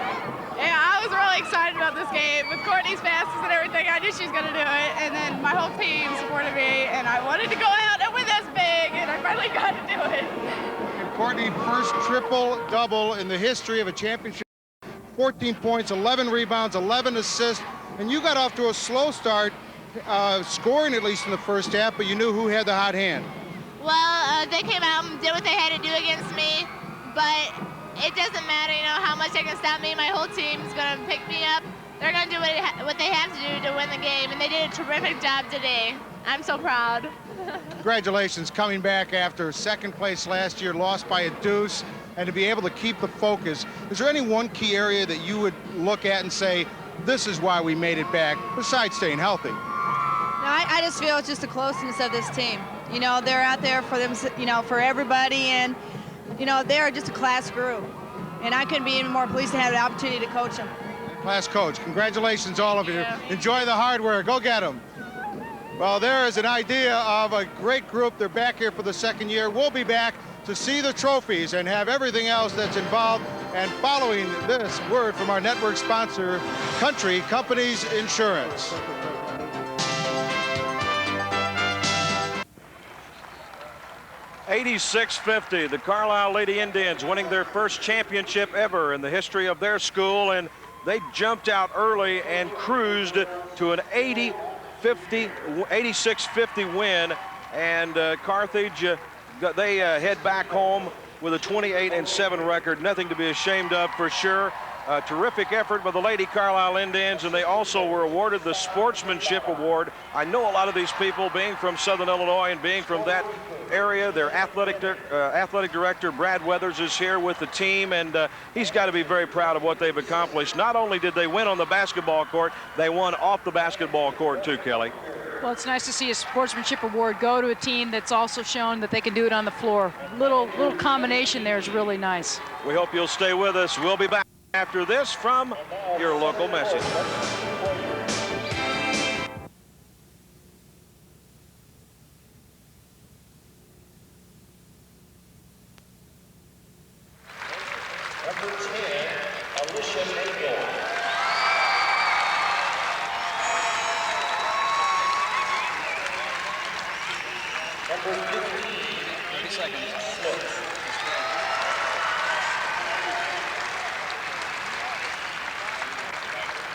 Yeah, I was really excited about this game. With Courtney's passes and everything, I knew she was going to do it. And then my whole team supported me, and I wanted to go out and win this big, and I finally got to do it. And Courtney, first triple-double in the history of a championship. 14 points, 11 rebounds, 11 assists, and you got off to a slow start, scoring at least in the first half, but you knew who had the hot hand. Well, they came out and did what they had to do against me, but it doesn't matter, you know, how much they can stop me. My whole team is going to pick me up. They're going to do what they have to do to win the game, and they did a terrific job today. I'm so proud. Congratulations, coming back after second place last year, lost by a deuce, and to be able to keep the focus. Is there any one key area that you would look at and say, this is why we made it back, besides staying healthy? No, I just feel it's just the closeness of this team. You know, they're out there for them, you know, for everybody, and, you know, they're just a class group. And I couldn't be even more pleased to have the opportunity to coach them. Class coach, congratulations, all of you. Enjoy the hard work. Go get them. Well, there is an idea of a great group. They're back here for the second year. We'll be back to see the trophies and have everything else that's involved. And following this word from our network sponsor, Country Companies Insurance. $86.50, the Carlyle Lady Indians winning their first championship ever in the history of their school, and they jumped out early and cruised to an 86-50 win, and Carthage, they head back home with a 28-7 record. Nothing to be ashamed of for sure. A terrific effort by the Lady Carlyle Indians, and they also were awarded the Sportsmanship Award. I know a lot of these people, being from Southern Illinois and being from that area. Their athletic director, Brad Weathers, is here with the team, and he's got to be very proud of what they've accomplished. Not only did they win on the basketball court, they won off the basketball court too, Kelly. Well, it's nice to see a sportsmanship award go to a team that's also shown that they can do it on the floor. Little combination there is really nice. We hope you'll stay with us. We'll be back after this from your local message.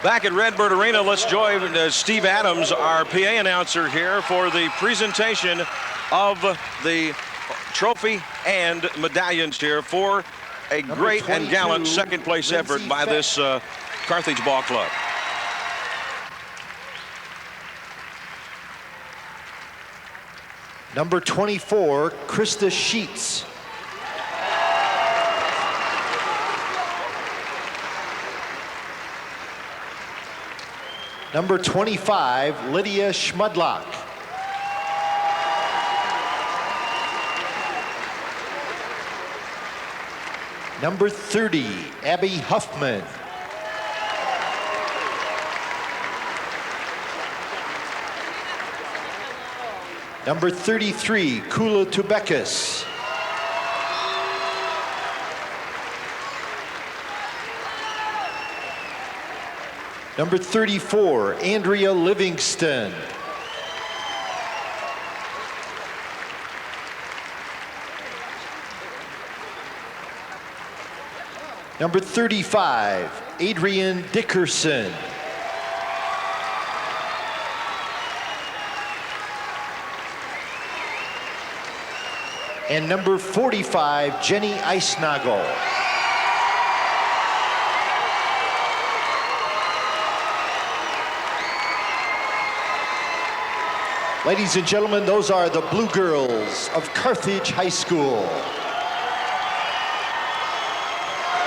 Back at Redbird Arena, let's join Steve Adams, our PA announcer here, for the presentation of the trophy and medallions here for a great and gallant second place effort by this Carthage Ball Club. Number 24, Krista Sheets. Number 25, Lydia Schmudlock. Number 30, Abby Huffman. Number 33, Kula Tubekis. Number 34, Andrea Livingston. Number 35, Adrian Dickerson. And number 45, Jenny Eisnagel. Ladies and gentlemen, those are the Blue Girls of Carthage High School.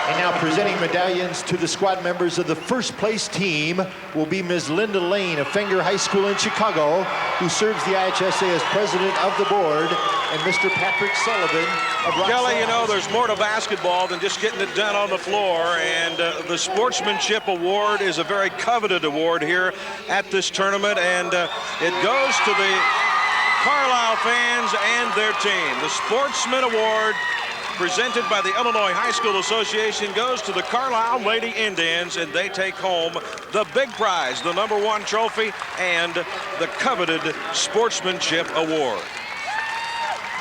And now presenting medallions to the squad members of the first place team will be Ms. Linda Lane of Fenger High School in Chicago, who serves the IHSA as president of the board, and Mr. Patrick Sullivan of Rock Kelly, Hill you know, High there's more to basketball than just getting it done on the floor, and the Sportsmanship Award is a very coveted award here at this tournament, and it goes to the Carlyle fans and their team. The Sportsman Award, presented by the Illinois High School Association, goes to the Carlyle Lady Indians, and they take home the big prize, the #1 trophy, and the coveted Sportsmanship Award.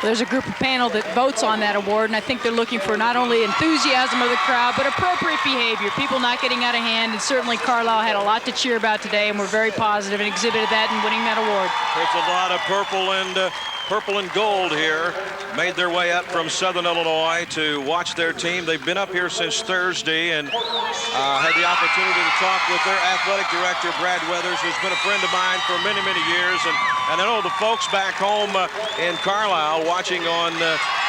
There's a group of panel that votes on that award, and I think they're looking for not only enthusiasm of the crowd, but appropriate behavior, people not getting out of hand, and certainly Carlyle had a lot to cheer about today, and we're very positive and exhibited that in winning that award. There's a lot of purple and gold here, made their way up from Southern Illinois to watch their team. They've been up here since Thursday, and had the opportunity to talk with their athletic director, Brad Weathers, who's been a friend of mine for many, many years. And I know the folks back home in Carlisle watching on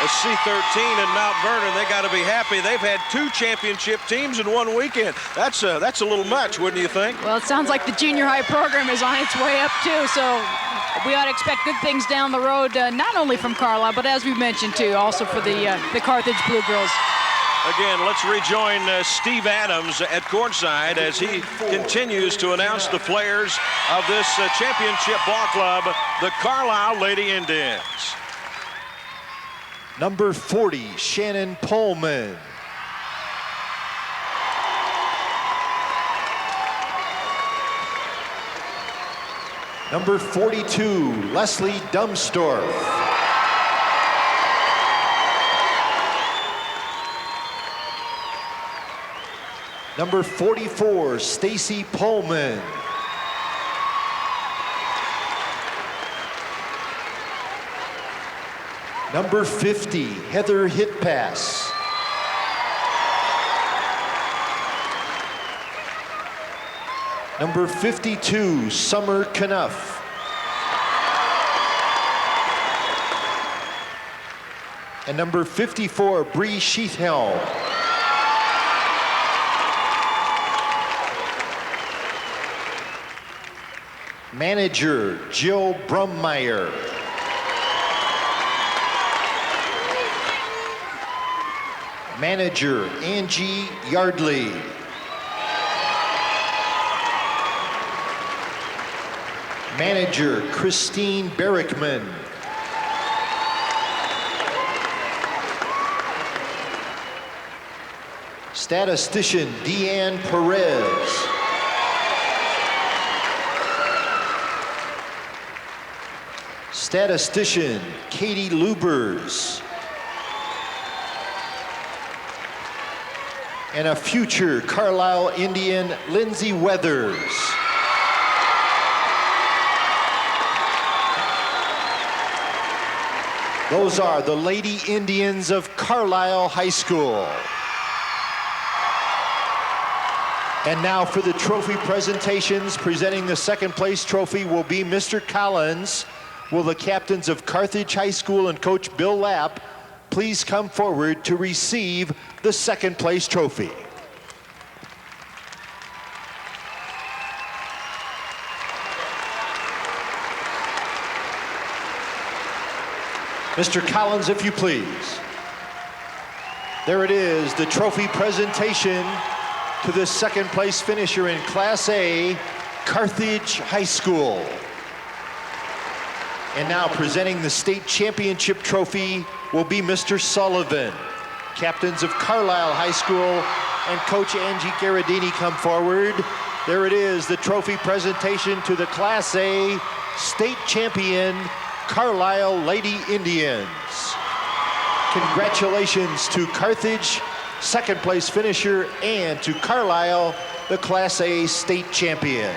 C13 in Mount Vernon, they got to be happy. They've had 2 championship teams in one weekend. That's a little much, wouldn't you think? Well, it sounds like the junior high program is on its way up, too, so we ought to expect good things down the road, not only from Carlisle, but as we mentioned, too, also for the Carthage Blue Girls. Again, let's rejoin Steve Adams at courtside as he continues to announce the players of this championship ball club, the Carlyle Lady Indians. Number 40, Shannon Pullman. Number 42, Leslie Dumstorff. Number 44, Stacy Pullman. Number 50, Heather Hitpass. Number 52, Summer Knuff. And number 54, Bree Sheethelm. Manager, Jill Brummeyer. Manager, Angie Yardley. Manager, Christine Barrickman. Statistician, Deanne Perez. Statistician, Katie Lubers. And a future Carlisle Indian, Lindsay Weathers. Those are the Lady Indians of Carlisle High School. And now for the trophy presentations, presenting the second place trophy will be Mr. Collins. Will the captains of Carthage High School and Coach Bill Lapp please come forward to receive the second place trophy. Mr. Collins, if you please. There it is, the trophy presentation to the second place finisher in Class A, Carthage High School. And now presenting the state championship trophy will be Mr. Sullivan. Captains of Carlyle High School and Coach Angie Garadini come forward. There it is, the trophy presentation to the Class A state champion Carlyle Lady Indians. Congratulations to Carthage, second place finisher, and to Carlyle, the Class A state champion.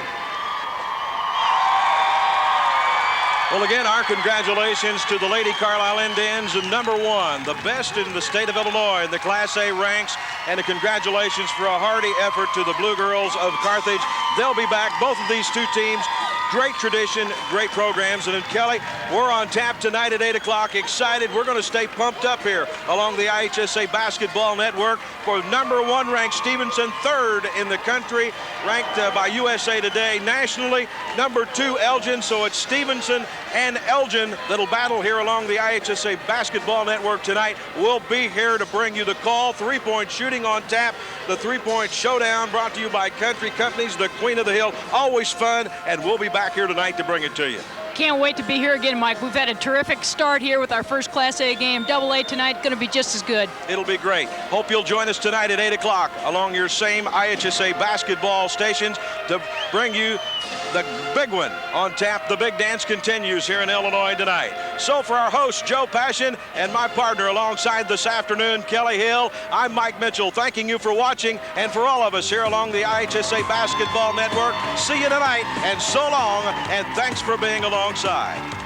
Well, again, our congratulations to the Lady Carlyle Indians, number one, the best in the state of Illinois in the Class A ranks, and a congratulations for a hearty effort to the Blue Girls of Carthage. They'll be back, both of these two teams. Great tradition, great programs. And then, Kelly, we're on tap tonight at 8 o'clock. Excited. We're going to stay pumped up here along the IHSA Basketball Network for number one ranked Stevenson, third in the country, ranked by USA Today nationally. Number two, Elgin. So it's Stevenson and Elgin that'll battle here along the IHSA Basketball Network tonight. We'll be here to bring you the call. Three-point shooting on tap. The three-point showdown brought to you by Country Companies, the Queen of the Hill. Always fun, and we'll be back here tonight to bring it to you. Can't wait to be here again, Mike. We've had a terrific start here with our first Class A game. Double A tonight, going to be just as good. It'll be great. Hope you'll join us tonight at 8 o'clock along your same IHSA basketball stations to bring you the big one on tap. The big dance continues here in Illinois tonight. So for our host, Joe Passion, and my partner alongside this afternoon, Kelly Hill, I'm Mike Mitchell, thanking you for watching, and for all of us here along the IHSA Basketball Network, see you tonight, and so long, and thanks for being alongside.